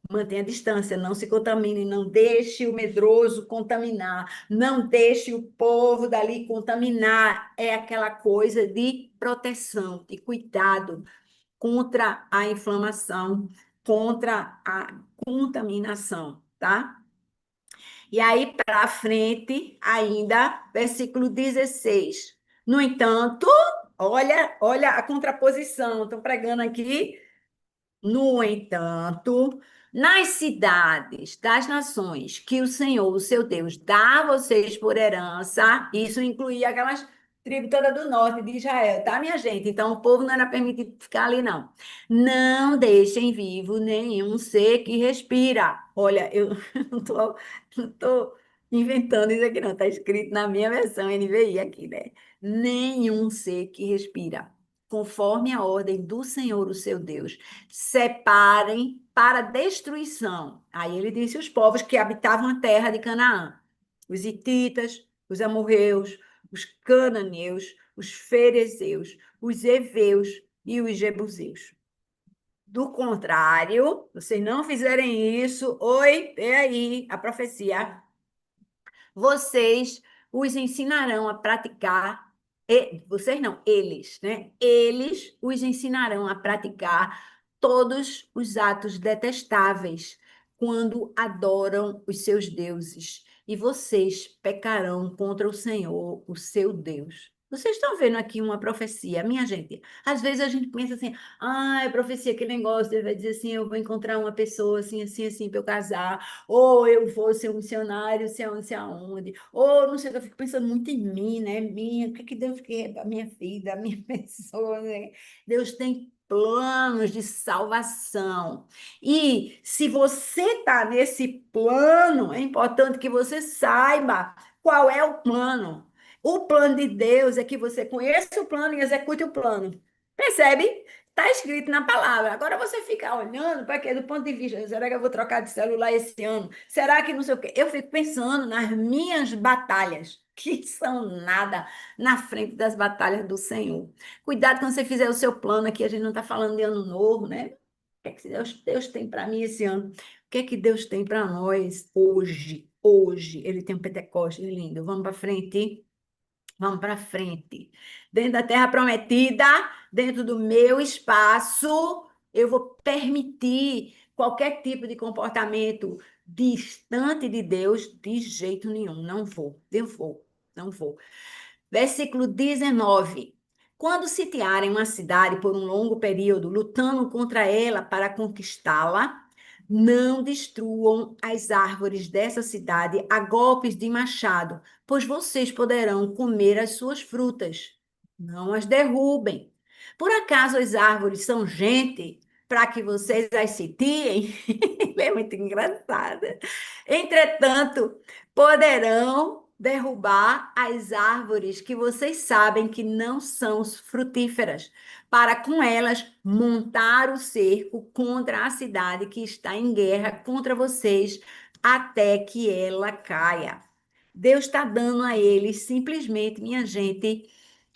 mantenha a distância, não se contamine, não deixe o medroso contaminar, não deixe o povo dali contaminar. É aquela coisa de proteção, de cuidado contra a inflamação contra a contaminação, tá? E aí, para frente, ainda, versículo 16. No entanto, olha a contraposição. Estou pregando aqui. No entanto, nas cidades das nações que o Senhor, o seu Deus, dá a vocês por herança, isso incluía aquelas tribos todas do norte de Israel, tá, minha gente? Então, o povo não era permitido ficar ali, não. Não deixem vivo nenhum ser que respira. Olha, eu não tô inventando isso aqui, não. Está escrito na minha versão NVI aqui, né? Nenhum ser que respira, conforme a ordem do Senhor, o seu Deus, separem para destruição. Aí ele disse os povos que habitavam a terra de Canaã: os hititas, os amorreus, os cananeus, os ferezeus, os heveus e os jebuseus. Do contrário, vocês não fizerem isso, oi, é aí a profecia, vocês os ensinarão a praticar, vocês não, eles, né? Eles os ensinarão a praticar todos os atos detestáveis quando adoram os seus deuses, e vocês pecarão contra o Senhor, o seu Deus. Vocês estão vendo aqui uma profecia, minha gente. Às vezes a gente pensa assim, ah, é profecia, aquele negócio, ele vai dizer assim, eu vou encontrar uma pessoa assim, assim, assim, para eu casar, ou eu vou ser um missionário, sei aonde, ou não sei, eu fico pensando muito em mim, né? Minha, o que que Deus quer para minha vida, a minha pessoa, né? Deus tem planos de salvação. E se você está nesse plano, é importante que você saiba qual é o plano. O plano de Deus é que você conheça o plano e execute o plano. Percebe? Está escrito na palavra. Agora você fica olhando para quê? Do ponto de vista, será que eu vou trocar de celular esse ano? Será que não sei o quê? Eu fico pensando nas minhas batalhas, que são nada na frente das batalhas do Senhor. Cuidado quando você fizer o seu plano aqui, a gente não está falando de ano novo, né? O que é que Deus tem para mim esse ano? O que é que Deus tem para nós hoje? Hoje, Ele tem um Pentecoste lindo. Vamos para frente. Vamos para frente. Dentro da terra prometida, dentro do meu espaço, eu vou permitir qualquer tipo de comportamento distante de Deus, de jeito nenhum. Não vou, eu vou, não vou. Versículo 19. Quando sitiarem uma cidade por um longo período, lutando contra ela para conquistá-la, não destruam as árvores dessa cidade a golpes de machado, pois vocês poderão comer as suas frutas. Não as derrubem. Por acaso as árvores são gente para que vocês as sitiem? É muito engraçada. Entretanto, poderão derrubar as árvores que vocês sabem que não são frutíferas, para com elas montar o cerco contra a cidade que está em guerra contra vocês, até que ela caia. Deus está dando a eles simplesmente, minha gente,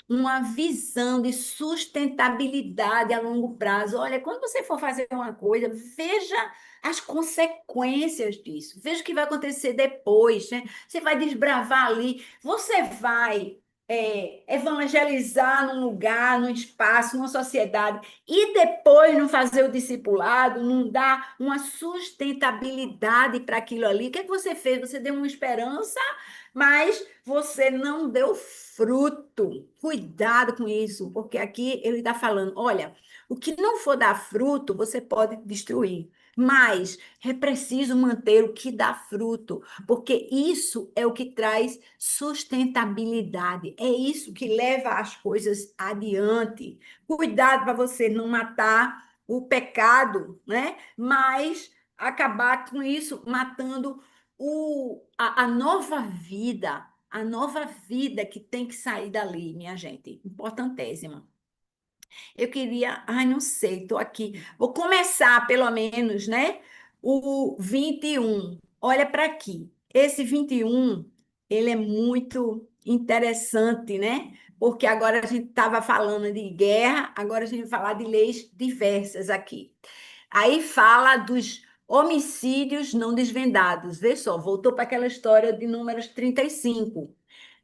uma visão de sustentabilidade a longo prazo. Olha, quando você for fazer uma coisa, veja as consequências disso, veja o que vai acontecer depois, né? Você vai desbravar ali, você vai evangelizar num lugar, num espaço, numa sociedade, e depois não fazer o discipulado, não dar uma sustentabilidade para aquilo ali. O que é que você fez? Você deu uma esperança, mas você não deu fruto. Cuidado com isso, porque aqui ele está falando: olha, o que não for dar fruto, você pode destruir. Mas é preciso manter o que dá fruto, porque isso é o que traz sustentabilidade, é isso que leva as coisas adiante. Cuidado para você não matar o pecado, né? Mas acabar com isso matando a nova vida que tem que sair dali, minha gente, importantíssima. Eu queria, ai, não sei, estou aqui. Vou começar, pelo menos, né? O 21. Olha para aqui. Esse 21, ele é muito interessante, né? Porque agora a gente estava falando de guerra, agora a gente vai falar de leis diversas aqui. Aí fala dos homicídios não desvendados. Vê só, voltou para aquela história de Números 35,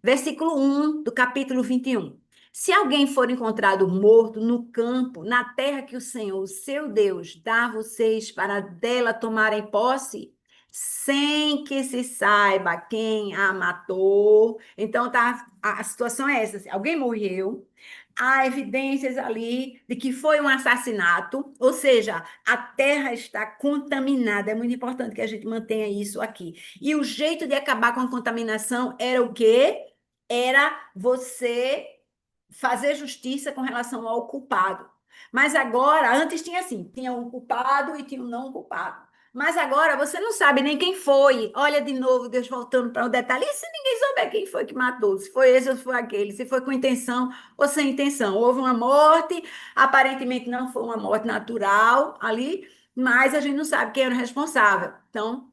versículo 1 do capítulo 21. Se alguém for encontrado morto no campo, na terra que o Senhor, seu Deus, dá a vocês para dela tomarem posse, sem que se saiba quem a matou. Então, tá, a situação é essa: se alguém morreu, há evidências ali de que foi um assassinato, ou seja, a terra está contaminada. É muito importante que a gente mantenha isso aqui. E o jeito de acabar com a contaminação era o quê? Era você fazer justiça com relação ao culpado. Mas agora, antes tinha assim, tinha um culpado e tinha um não culpado. Mas agora você não sabe nem quem foi. Olha de novo, Deus voltando para o detalhe. E se ninguém souber quem foi que matou? Se foi esse ou se foi aquele? Se foi com intenção ou sem intenção? Houve uma morte, aparentemente não foi uma morte natural ali, mas a gente não sabe quem era o responsável. Então,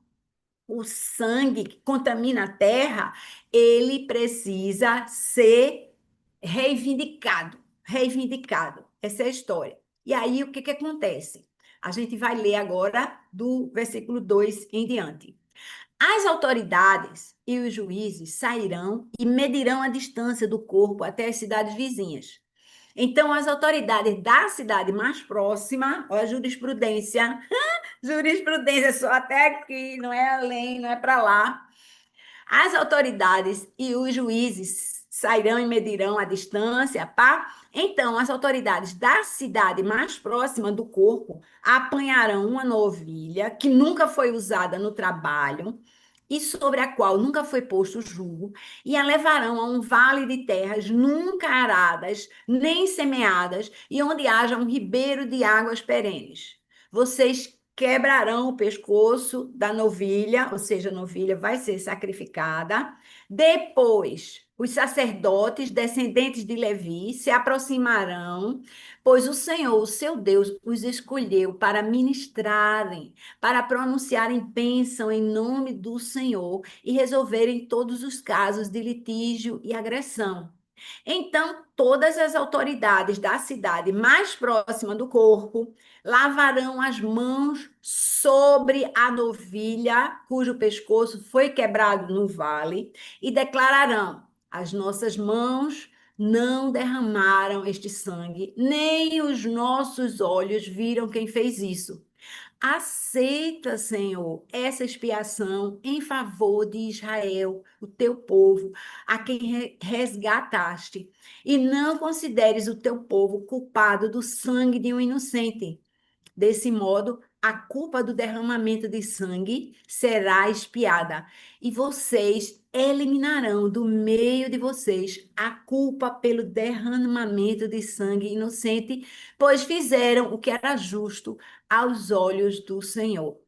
o sangue que contamina a terra, ele precisa ser reivindicado, reivindicado. Essa é a história. E aí, o que que acontece? A gente vai ler agora do versículo 2 em diante. As autoridades e os juízes sairão e medirão a distância do corpo até as cidades vizinhas. Então, as autoridades da cidade mais próxima, ó, a jurisprudência, jurisprudência só até aqui, não é além, não é para lá. As autoridades e os juízes sairão e medirão a distância, pá. Então, as autoridades da cidade mais próxima do corpo apanharão uma novilha que nunca foi usada no trabalho e sobre a qual nunca foi posto julgo, e a levarão a um vale de terras nunca aradas, nem semeadas, e onde haja um ribeiro de águas perenes. Vocês quebrarão o pescoço da novilha, ou seja, a novilha vai ser sacrificada. Depois, os sacerdotes, descendentes de Levi, se aproximarão, pois o Senhor, o seu Deus, os escolheu para ministrarem, para pronunciarem bênção em nome do Senhor e resolverem todos os casos de litígio e agressão. Então, todas as autoridades da cidade mais próxima do corpo lavarão as mãos sobre a novilha cujo pescoço foi quebrado no vale e declararão: as nossas mãos não derramaram este sangue, nem os nossos olhos viram quem fez isso. Aceita, Senhor, essa expiação em favor de Israel, o teu povo, a quem resgataste, e não consideres o teu povo culpado do sangue de um inocente. Desse modo, a culpa do derramamento de sangue será expiada, e vocês eliminarão do meio de vocês a culpa pelo derramamento de sangue inocente, pois fizeram o que era justo aos olhos do Senhor.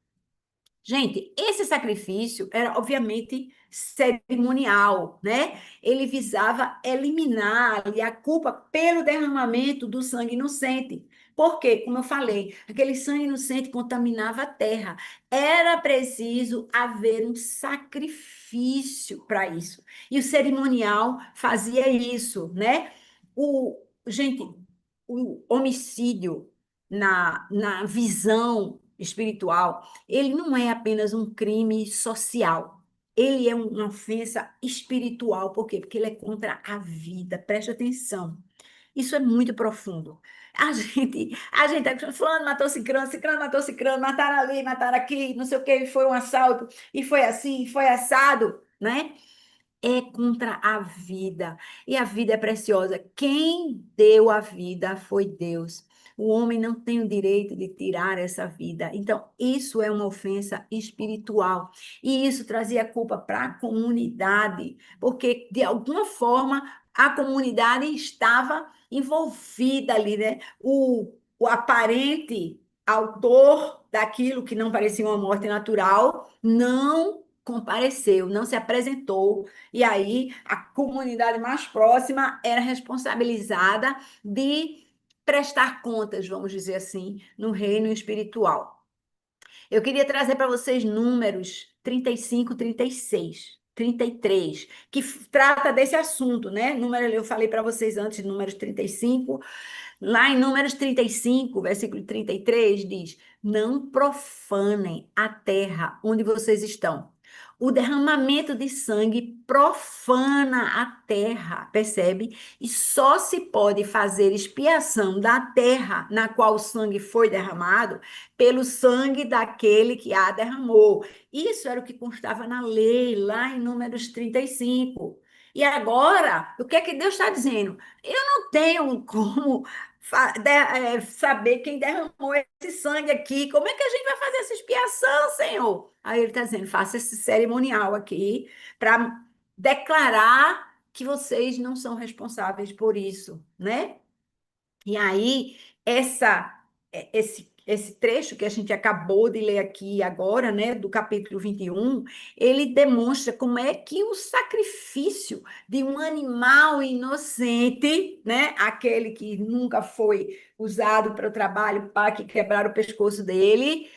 Gente, esse sacrifício era obviamente cerimonial, né? Ele visava eliminar ali a culpa pelo derramamento do sangue inocente. Porque, como eu falei, aquele sangue inocente contaminava a terra. Era preciso haver um sacrifício para isso. E o cerimonial fazia isso, né? Gente, o homicídio na visão espiritual, ele não é apenas um crime social. Ele é uma ofensa espiritual. Por quê? Porque ele é contra a vida. Preste atenção. Isso é muito profundo. A gente tá fulano matou cicrano matou cicrano, mataram ali, mataram aqui, não sei o que, foi um assalto, e foi assim, foi assado, né? É contra a vida. E a vida é preciosa. Quem deu a vida foi Deus. O homem não tem o direito de tirar essa vida. Então, isso é uma ofensa espiritual. E isso trazia culpa para a comunidade, porque, de alguma forma, a comunidade estava envolvida ali, né? O aparente autor daquilo que não parecia uma morte natural não compareceu, não se apresentou, e aí a comunidade mais próxima era responsabilizada de prestar contas, vamos dizer assim, no reino espiritual. Eu queria trazer para vocês números 35, 36. 33, que trata desse assunto, né? Número, eu falei para vocês antes, números 35. Lá em Números 35, versículo 33, diz: não profanem a terra onde vocês estão. O derramamento de sangue profana a terra, percebe? E só se pode fazer expiação da terra na qual o sangue foi derramado pelo sangue daquele que a derramou. Isso era o que constava na lei, lá em Números 35. E agora, o que é que Deus está dizendo? Eu não tenho como saber quem derramou esse sangue aqui. Como é que a gente vai fazer essa expiação, Senhor? Aí ele está dizendo: faça esse cerimonial aqui para declarar que vocês não são responsáveis por isso, né? E aí, esse trecho que a gente acabou de ler aqui agora, né, do capítulo 21, ele demonstra como é que o sacrifício de um animal inocente, né, aquele que nunca foi usado para o trabalho para que quebrar o pescoço dele,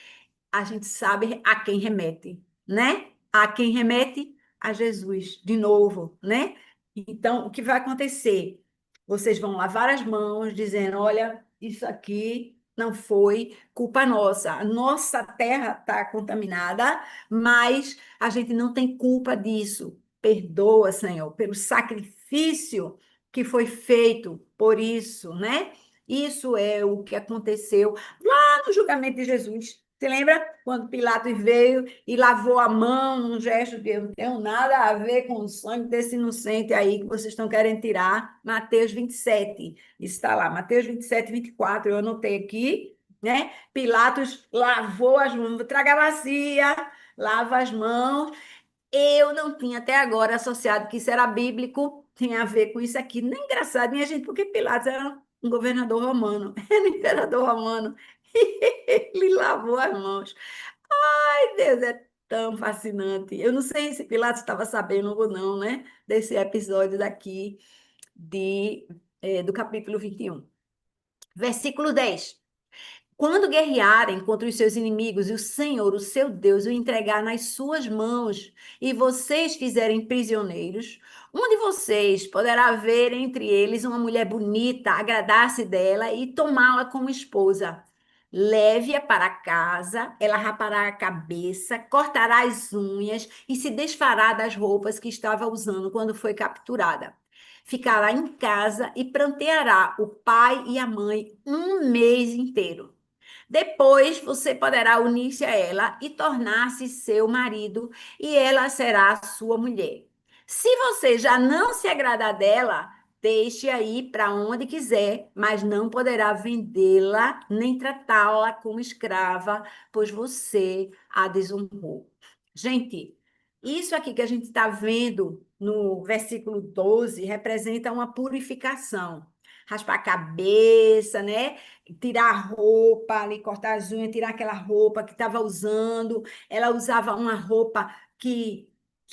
a gente sabe a quem remete, né? A quem remete? A Jesus, de novo, né? Então, o que vai acontecer? Vocês vão lavar as mãos, dizendo: olha, isso aqui não foi culpa nossa. A nossa terra está contaminada, mas a gente não tem culpa disso. Perdoa, Senhor, pelo sacrifício que foi feito por isso, né? Isso é o que aconteceu lá no julgamento de Jesus. Você lembra quando Pilatos veio e lavou a mão, um gesto que eu não tenho nada a ver com o sangue desse inocente aí que vocês estão querendo tirar? Mateus 27. Isso está lá, Mateus 27, 24. Eu anotei aqui, né? Pilatos lavou as mãos, traga a bacia, lava as mãos. Eu não tinha até agora associado que isso era bíblico, tinha a ver com isso aqui. Nem engraçado, minha gente, porque Pilatos era um governador romano, era um imperador romano. Ele lavou as mãos. Ai, Deus, é tão fascinante. Eu não sei se Pilatos estava sabendo ou não, né? Desse episódio daqui do capítulo 21. Versículo 10. Quando guerrearem contra os seus inimigos e o Senhor, o seu Deus, o entregar nas suas mãos e vocês fizerem prisioneiros, um de vocês poderá ver entre eles uma mulher bonita, agradar-se dela e tomá-la como esposa. Leve-a para casa, ela rapará a cabeça, cortará as unhas e se desfará das roupas que estava usando quando foi capturada. Ficará em casa e pranteará o pai e a mãe um mês inteiro. Depois você poderá unir-se a ela e tornar-se seu marido, e ela será sua mulher. Se você já não se agradar dela, deixe-a ir para onde quiser, mas não poderá vendê-la nem tratá-la como escrava, pois você a desonrou. Gente, isso aqui que a gente está vendo no versículo 12 representa uma purificação. Raspar a cabeça, né? Tirar a roupa ali, cortar as unhas, tirar aquela roupa que estava usando. Ela usava uma roupa que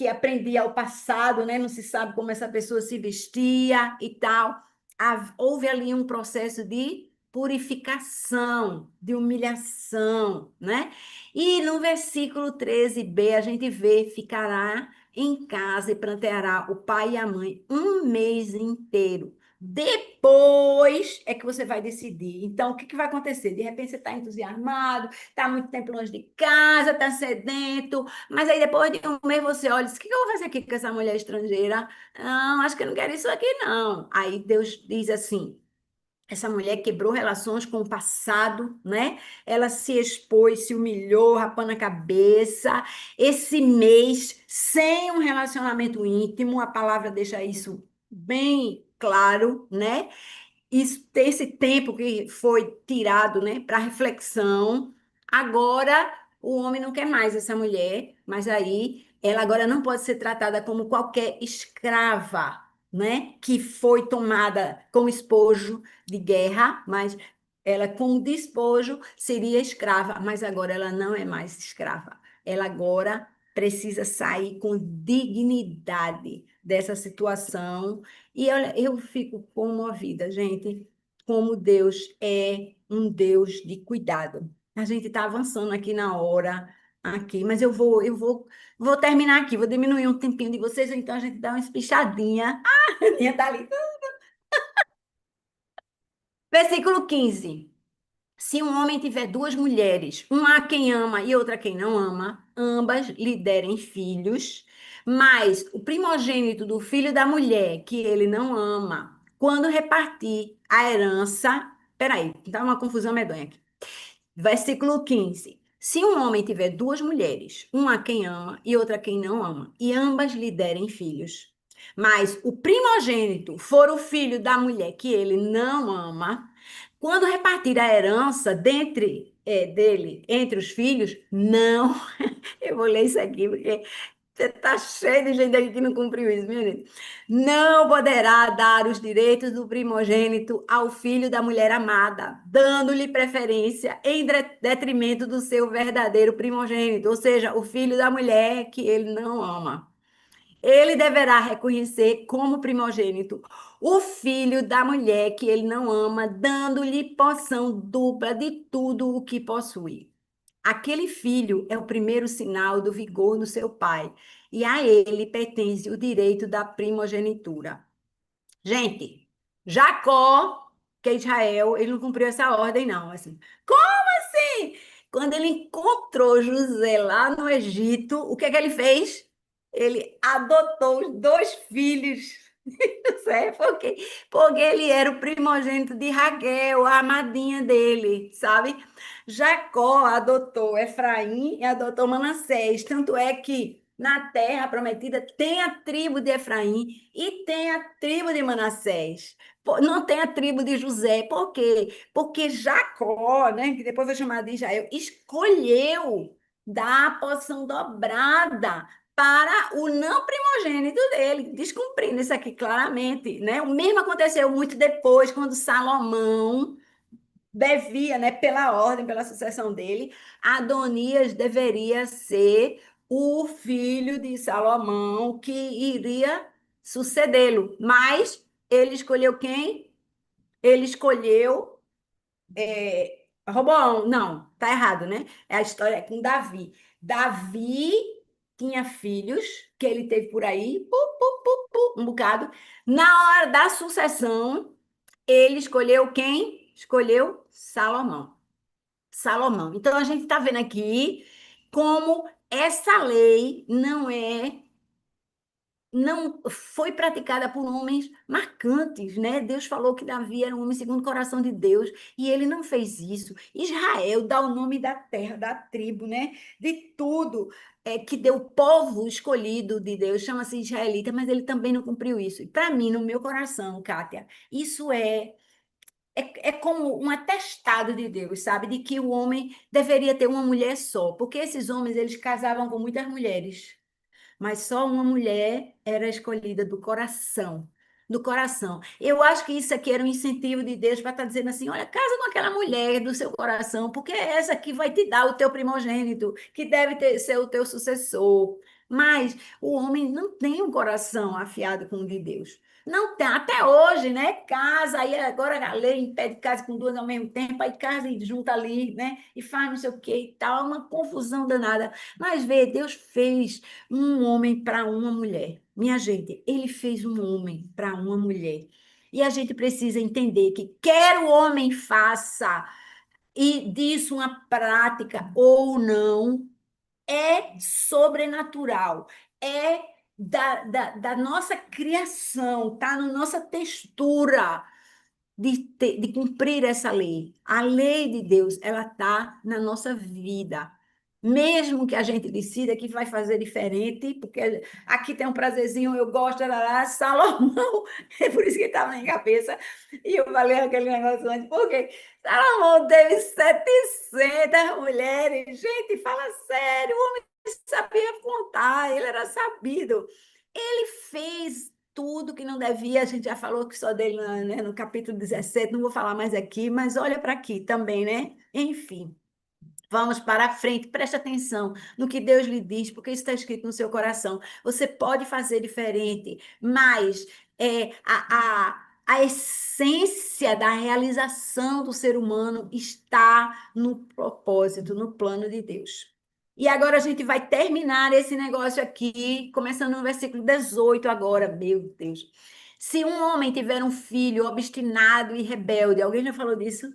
aprendia ao passado, né? Não se sabe como essa pessoa se vestia e tal. Houve ali um processo de purificação, de humilhação, né? E no versículo 13b a gente vê: ficará em casa e planteará o pai e a mãe um mês inteiro. Depois é que você vai decidir. Então, o que vai acontecer? De repente você está entusiasmado, está muito tempo longe de casa, está sedento, mas aí depois de um mês você olha e diz: o que eu vou fazer aqui com essa mulher estrangeira? Não, acho que eu não quero isso aqui, não. Aí Deus diz assim: essa mulher quebrou relações com o passado, né? Ela se expôs, se humilhou, rapando a cabeça. Esse mês, sem um relacionamento íntimo, a palavra deixa isso bem claro, né? Isso, esse tempo que foi tirado, né, para reflexão. Agora o homem não quer mais essa mulher, mas aí ela agora não pode ser tratada como qualquer escrava, né, que foi tomada como esposo de guerra, mas ela com despojo seria escrava, mas agora ela não é mais escrava. Ela agora precisa sair com dignidade dessa situação. E olha, eu fico comovida, gente, como Deus é um Deus de cuidado. A gente está avançando aqui na hora, aqui, mas vou terminar aqui, vou diminuir um tempinho de vocês, ou então a gente dá uma espichadinha. Ah, a minha tá ali. Versículo 15. Se um homem tiver duas mulheres, uma a quem ama e outra a quem não ama, ambas lhe derem filhos, mas o primogênito do filho da mulher que ele não ama, quando repartir a herança. Peraí, tá uma confusão medonha aqui. Versículo 15. Se um homem tiver duas mulheres, uma a quem ama e outra a quem não ama, e ambas lhe derem filhos, mas o primogênito for o filho da mulher que ele não ama, quando repartir a herança dele entre os filhos, não. Eu vou ler isso aqui porque você está cheio de gente aqui que não cumpriu isso, minha gente. Não poderá dar os direitos do primogênito ao filho da mulher amada, dando-lhe preferência em detrimento do seu verdadeiro primogênito, ou seja, o filho da mulher que ele não ama. Ele deverá reconhecer como primogênito o filho da mulher que ele não ama, dando-lhe porção dupla de tudo o que possui. Aquele filho é o primeiro sinal do vigor do seu pai, e a ele pertence o direito da primogenitura. Gente, Jacó, que é Israel, ele não cumpriu essa ordem, não. Assim, como assim? Quando ele encontrou José lá no Egito, o que é que ele fez? Ele adotou os dois filhos de José, porque ele era o primogênito de Raquel, a amadinha dele, sabe? Jacó adotou Efraim e adotou Manassés. Tanto é que na terra prometida tem a tribo de Efraim e tem a tribo de Manassés. Não tem a tribo de José. Por quê? Porque Jacó, né, que depois foi chamado de Israel, escolheu dar a porção dobrada para o não primogênito dele, descumprindo isso aqui claramente, né? O mesmo aconteceu muito depois, quando Salomão devia, né, pela ordem, pela sucessão dele, Adonias deveria ser o filho de Salomão que iria sucedê-lo. Mas ele escolheu quem? Ele escolheu Roboão. Não, tá errado, né? É a história com Davi. Davi tinha filhos que ele teve por aí, um bocado. Na hora da sucessão, ele escolheu quem? Escolheu Salomão. Salomão. Então a gente está vendo aqui como essa lei não foi praticada por homens marcantes, né? Deus falou que Davi era um homem segundo o coração de Deus e ele não fez isso. Israel dá o nome da terra, da tribo, né? De tudo que deu o povo escolhido de Deus, chama-se israelita, mas ele também não cumpriu isso. E para mim, no meu coração, Kátia, isso é como um atestado de Deus, sabe? De que o homem deveria ter uma mulher só, porque esses homens, eles casavam com muitas mulheres, mas só uma mulher era escolhida do coração. Do coração. Eu acho que isso aqui era um incentivo de Deus para estar dizendo assim: olha, casa com aquela mulher do seu coração, porque é essa que vai te dar o teu primogênito, que deve ser o teu sucessor. Mas o homem não tem um coração afiado com o de Deus. Não tem, até hoje, né? Casa, aí agora a lei impede que case com duas ao mesmo tempo, aí casa e junta ali, né? E faz não sei o que e tal, uma confusão danada. Mas vê, Deus fez um homem para uma mulher. Minha gente, ele fez um homem para uma mulher. E a gente precisa entender que quer o homem faça e disso uma prática ou não, é sobrenatural, é da nossa criação, tá na nossa textura de cumprir essa lei. A lei de Deus, ela está na nossa vida. Mesmo que a gente decida que vai fazer diferente, porque aqui tem um prazerzinho, eu gosto, lá, Salomão, é por isso que está na minha cabeça, e eu falei aquele negócio antes, porque Salomão teve 700 mulheres, gente, fala sério, o homem sabia contar, ele era sabido, ele fez tudo que não devia, a gente já falou que só dele, né, no capítulo 17, não vou falar mais aqui, mas olha para aqui também, né? Enfim, vamos para a frente, preste atenção no que Deus lhe diz, porque isso está escrito no seu coração. Você pode fazer diferente, mas a essência da realização do ser humano está no propósito, no plano de Deus. E agora a gente vai terminar esse negócio aqui, começando no versículo 18 agora, meu Deus. Se um homem tiver um filho obstinado e rebelde, alguém já falou disso?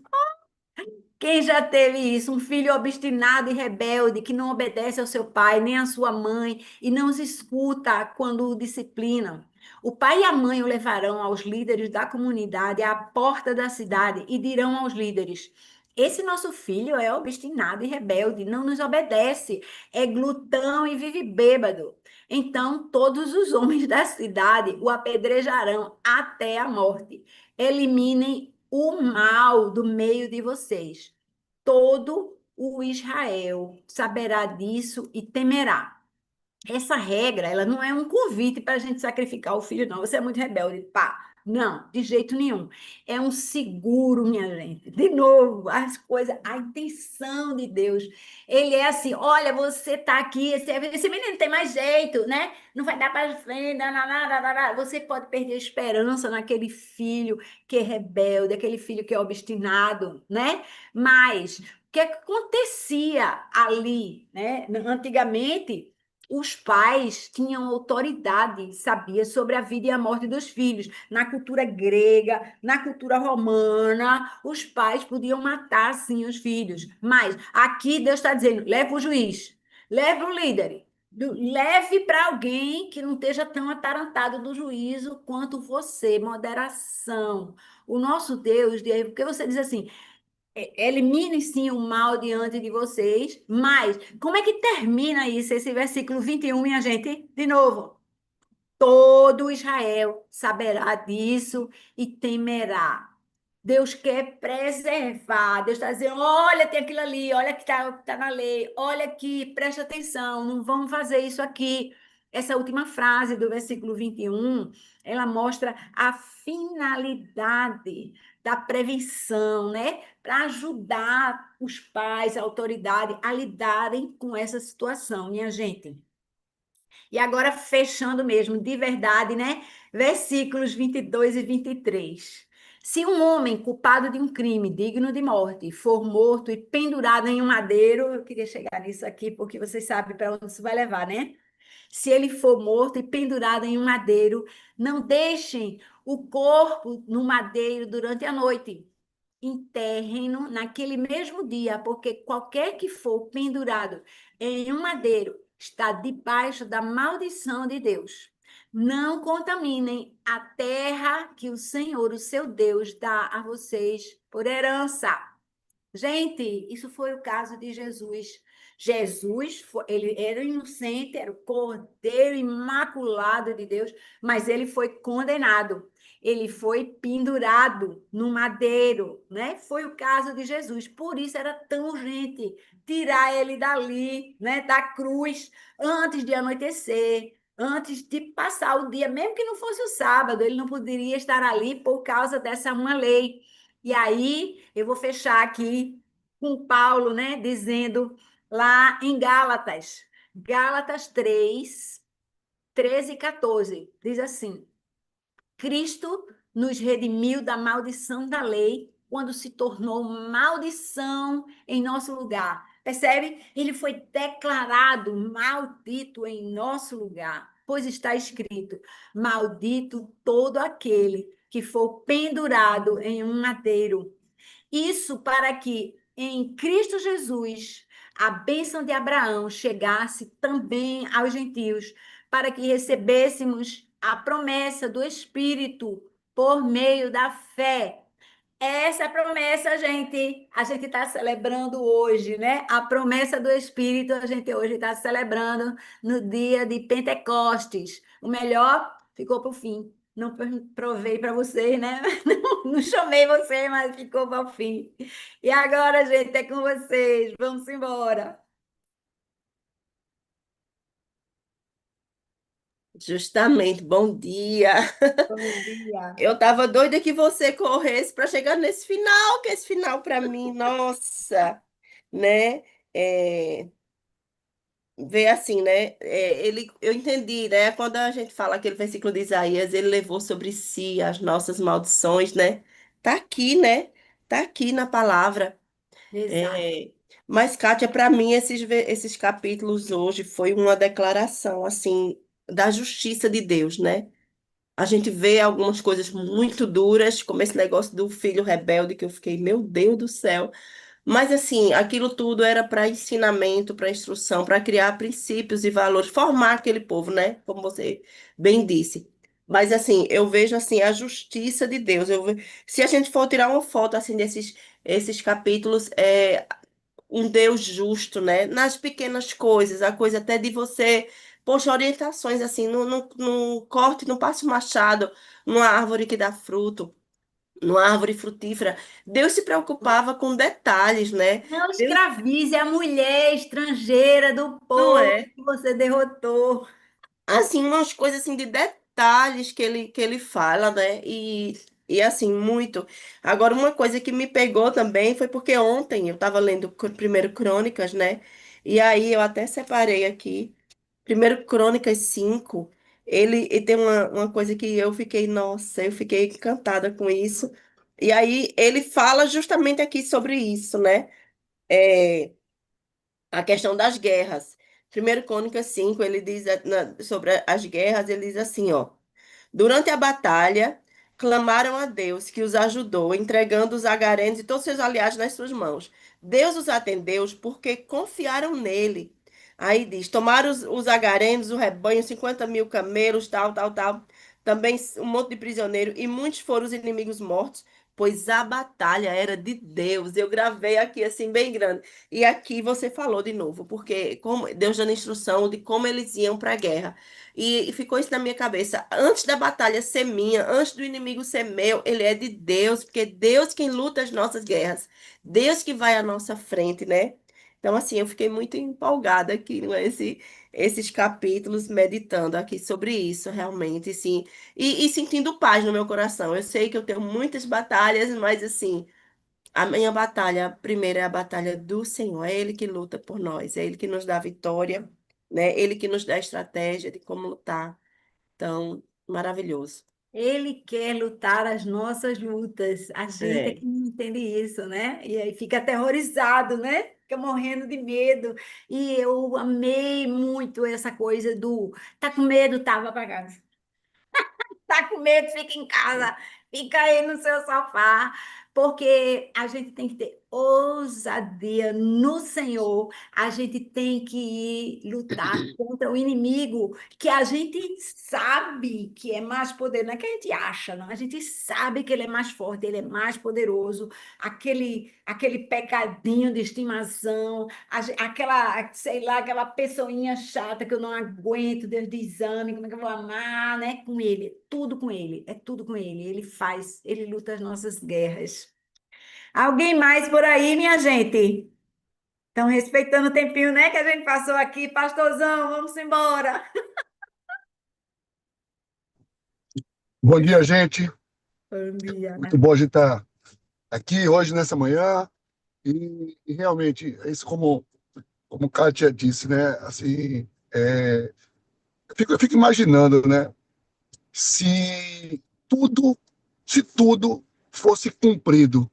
Quem já teve isso? Um filho obstinado e rebelde que não obedece ao seu pai nem à sua mãe e não os escuta quando o disciplinam. O pai e a mãe o levarão aos líderes da comunidade à porta da cidade e dirão aos líderes: esse nosso filho é obstinado e rebelde, não nos obedece, é glutão e vive bêbado. Então todos os homens da cidade o apedrejarão até a morte. Eliminem o mal do meio de vocês. Todo o Israel saberá disso e temerá. Essa regra, ela não é um convite para a gente sacrificar o filho, não. Você é muito rebelde, pá. Não, de jeito nenhum. É um seguro, minha gente. De novo, as coisas, a intenção de Deus. Ele é assim: olha, você está aqui, esse menino tem mais jeito, né? Não vai dar para frente, você pode perder a esperança naquele filho que é rebelde, aquele filho que é obstinado, né? Mas o que acontecia ali, né? Antigamente os pais tinham autoridade, sabia, sobre a vida e a morte dos filhos. Na cultura grega, na cultura romana, os pais podiam matar, sim, os filhos. Mas aqui Deus está dizendo: leve o juiz, leve o líder, leve para alguém que não esteja tão atarantado do juízo quanto você. Moderação. O nosso Deus, porque você diz assim: elimine sim o mal diante de vocês, mas como é que termina isso, esse versículo 21, minha gente? De novo, todo Israel saberá disso e temerá. Deus quer preservar. Deus está dizendo: olha, tem aquilo ali, olha que está na lei, olha aqui, presta atenção, não vamos fazer isso aqui. Essa última frase do versículo 21, ela mostra a finalidade da prevenção, né? Para ajudar os pais, a autoridade a lidarem com essa situação, minha gente. E agora, fechando mesmo, de verdade, né? Versículos 22 e 23. Se um homem culpado de um crime digno de morte for morto e pendurado em um madeiro, eu queria chegar nisso aqui porque vocês sabem para onde isso vai levar, né? Se ele for morto e pendurado em um madeiro, não deixem o corpo no madeiro durante a noite. Enterrem-no naquele mesmo dia, porque qualquer que for pendurado em um madeiro está debaixo da maldição de Deus. Não contaminem a terra que o Senhor, o seu Deus, dá a vocês por herança. Gente, isso foi o caso de Jesus. Ele era inocente, era o Cordeiro Imaculado de Deus, mas ele foi condenado. Ele foi pendurado no madeiro, né? Foi o caso de Jesus. Por isso era tão urgente tirar ele dali, né, da cruz, antes de anoitecer, antes de passar o dia, mesmo que não fosse o sábado, ele não poderia estar ali por causa dessa uma lei. E aí, eu vou fechar aqui com Paulo, né, dizendo lá em Gálatas, Gálatas 3, 13 e 14, diz assim: Cristo nos redimiu da maldição da lei quando se tornou maldição em nosso lugar. Percebe? Ele foi declarado maldito em nosso lugar, pois está escrito: maldito todo aquele que for pendurado em um madeiro. Isso para que em Cristo Jesus a bênção de Abraão chegasse também aos gentios, para que recebêssemos a promessa do Espírito por meio da fé. Essa promessa, gente, a gente está celebrando hoje, né? A promessa do Espírito, a gente hoje está celebrando no dia de Pentecostes. O melhor ficou para o fim. Não provei para vocês, né? Não chamei vocês, mas ficou para o fim. E agora, gente, é com vocês. Vamos embora. Justamente, bom dia. Bom dia. Eu tava doida que você corresse para chegar nesse final, que esse final para mim, nossa, né? É, ver assim, né? Eu entendi, né? Quando a gente fala aquele versículo de Isaías, ele levou sobre si as nossas maldições, né? Tá aqui, né? Tá aqui na palavra. Exato. É, mas, Kátia, para mim, esses capítulos hoje foi uma declaração, assim, da justiça de Deus, né? A gente vê algumas coisas muito duras, como esse negócio do filho rebelde, que eu fiquei, meu Deus do céu. Mas assim, aquilo tudo era para ensinamento, para instrução, para criar princípios e valores, formar aquele povo, né? Como você bem disse. Mas assim, eu vejo assim a justiça de Deus. Se a gente for tirar uma foto assim desses esses capítulos, é um Deus justo, né? Nas pequenas coisas, a coisa até de você, poxa, orientações assim, no corte, não passe o machado numa árvore que dá fruto, numa árvore frutífera. Deus se preocupava com detalhes, né? Não Deus escravize a mulher estrangeira do não povo é. que você derrotou. Assim, umas coisas assim de detalhes que ele fala, né? E assim, muito. Agora, uma coisa que me pegou também foi porque ontem eu estava lendo primeiro Crônicas, né? E aí eu até separei aqui. Primeiro Crônicas 5, ele tem uma coisa que eu fiquei, nossa, eu fiquei encantada com isso. E aí ele fala justamente aqui sobre isso, né? É, a questão das guerras. Primeiro Crônicas 5, ele diz sobre as guerras, ele diz assim, ó. Durante a batalha, clamaram a Deus, que os ajudou, entregando os agarenos e todos seus aliados nas suas mãos. Deus os atendeu porque confiaram nele. Aí diz: tomaram os agarenos, o rebanho, 50.000 camelos, tal, tal, tal. Também um monte de prisioneiro, e muitos foram os inimigos mortos, pois a batalha era de Deus. Eu gravei aqui assim, bem grande. E aqui você falou de novo, porque como Deus dando instrução de como eles iam para a guerra. E ficou isso na minha cabeça. Antes da batalha ser minha, antes do inimigo ser meu, ele é de Deus, porque é Deus quem luta as nossas guerras. Deus que vai à nossa frente, né? Então, assim, eu fiquei muito empolgada aqui com esses capítulos, meditando aqui sobre isso, realmente, sim. E sentindo paz no meu coração. Eu sei que eu tenho muitas batalhas, mas, assim, a minha batalha, a primeira é a batalha do Senhor. É Ele que luta por nós, é Ele que nos dá vitória, né? Ele que nos dá estratégia de como lutar. Então, maravilhoso. Ele quer lutar as nossas lutas. A gente é É. que não entende isso, né? E aí fica aterrorizado, né? Fica morrendo de medo. E eu amei muito essa coisa do tá com medo, tava para casa. Tá com medo, fica em casa, fica aí no seu sofá, porque a gente tem que ter ousadia no Senhor, a gente tem que ir lutar contra o inimigo que a gente sabe que é mais poderoso, não é que a gente acha, não, a gente sabe que ele é mais forte, ele é mais poderoso, aquele pecadinho de estimação, aquela, sei lá, aquela pessoinha chata que eu não aguento desde o exame, como é que eu vou amar, né? Com ele, tudo com ele, é tudo com ele. Ele faz, ele luta as nossas guerras. Alguém mais por aí, minha gente? Estão respeitando o tempinho, né, que a gente passou aqui. Pastorzão, vamos embora. Bom dia, gente. Bom dia. Muito bom a gente estar aqui hoje, nessa manhã. E realmente, é isso como Kátia disse, né? Assim, eu fico imaginando, né? Se tudo, se tudo fosse cumprido,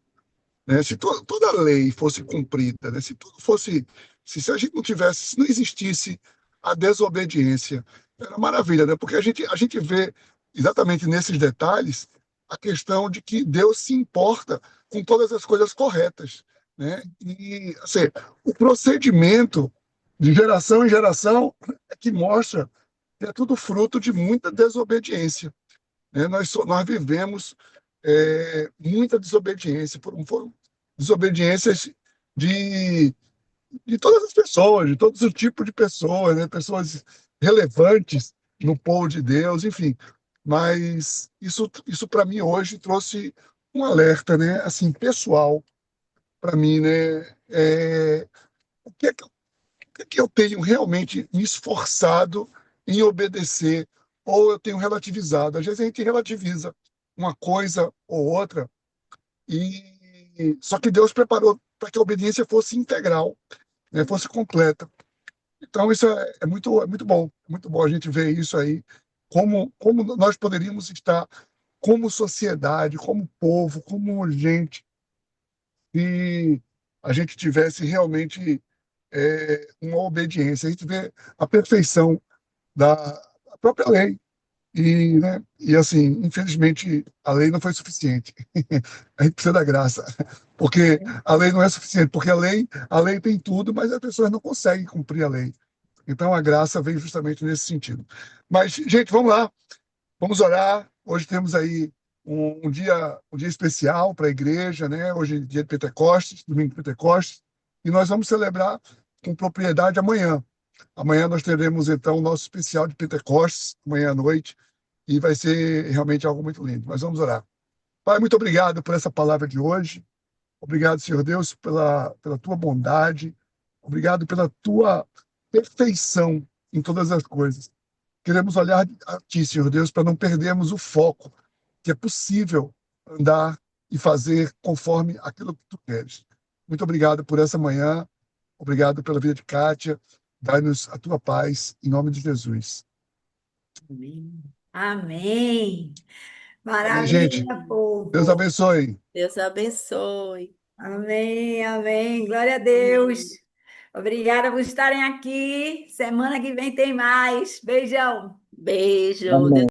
né? Se toda a lei fosse cumprida, né? Se tudo fosse, se a gente não tivesse, se não existisse a desobediência, era maravilha, né? Porque a gente vê exatamente nesses detalhes a questão de que Deus se importa com todas as coisas corretas, né? E assim, o procedimento de geração em geração é que mostra que é tudo fruto de muita desobediência, né? Nós vivemos muita desobediência, foram desobediências de, de todas as pessoas, de todos os tipos de pessoas, né? Pessoas relevantes no povo de Deus, enfim. Mas isso para mim hoje trouxe um alerta, né? Assim, pessoal para mim, né? O que é que, o que é que eu tenho realmente me esforçado em obedecer ou eu tenho relativizado? Às vezes a gente relativiza uma coisa ou outra e só que Deus preparou para que a obediência fosse integral, né, fosse completa. Então isso é muito bom a gente ver isso aí, como nós poderíamos estar como sociedade, como povo, como gente, se a gente tivesse realmente uma obediência. A gente vê a perfeição da própria lei. E assim, infelizmente, a lei não foi suficiente. A gente precisa da graça Porque a lei não é suficiente, porque a lei tem tudo, mas as pessoas não conseguem cumprir a lei. Então a graça vem justamente nesse sentido. Mas, gente, vamos lá, vamos orar. Hoje temos aí um dia especial para a igreja, né? Hoje é dia de Pentecostes, domingo de Pentecostes, e nós vamos celebrar com propriedade amanhã. Amanhã nós teremos, então, o nosso especial de Pentecostes, amanhã à noite, e vai ser realmente algo muito lindo. Mas vamos orar. Pai, muito obrigado por essa palavra de hoje. Obrigado, Senhor Deus, pela tua bondade. Obrigado pela tua perfeição em todas as coisas. Queremos olhar a ti, Senhor Deus, para não perdermos o foco, que é possível andar e fazer conforme aquilo que tu queres. Muito obrigado por essa manhã. Obrigado pela vida de Kátia. Dai-nos a tua paz, em nome de Jesus. Amém. Amém. Amém, gente. Maravilha, Deus povo. abençoe. Deus abençoe. Amém, amém. Glória a Deus. Obrigada por estarem aqui. Semana que vem tem mais. Beijão. Beijo. Amém.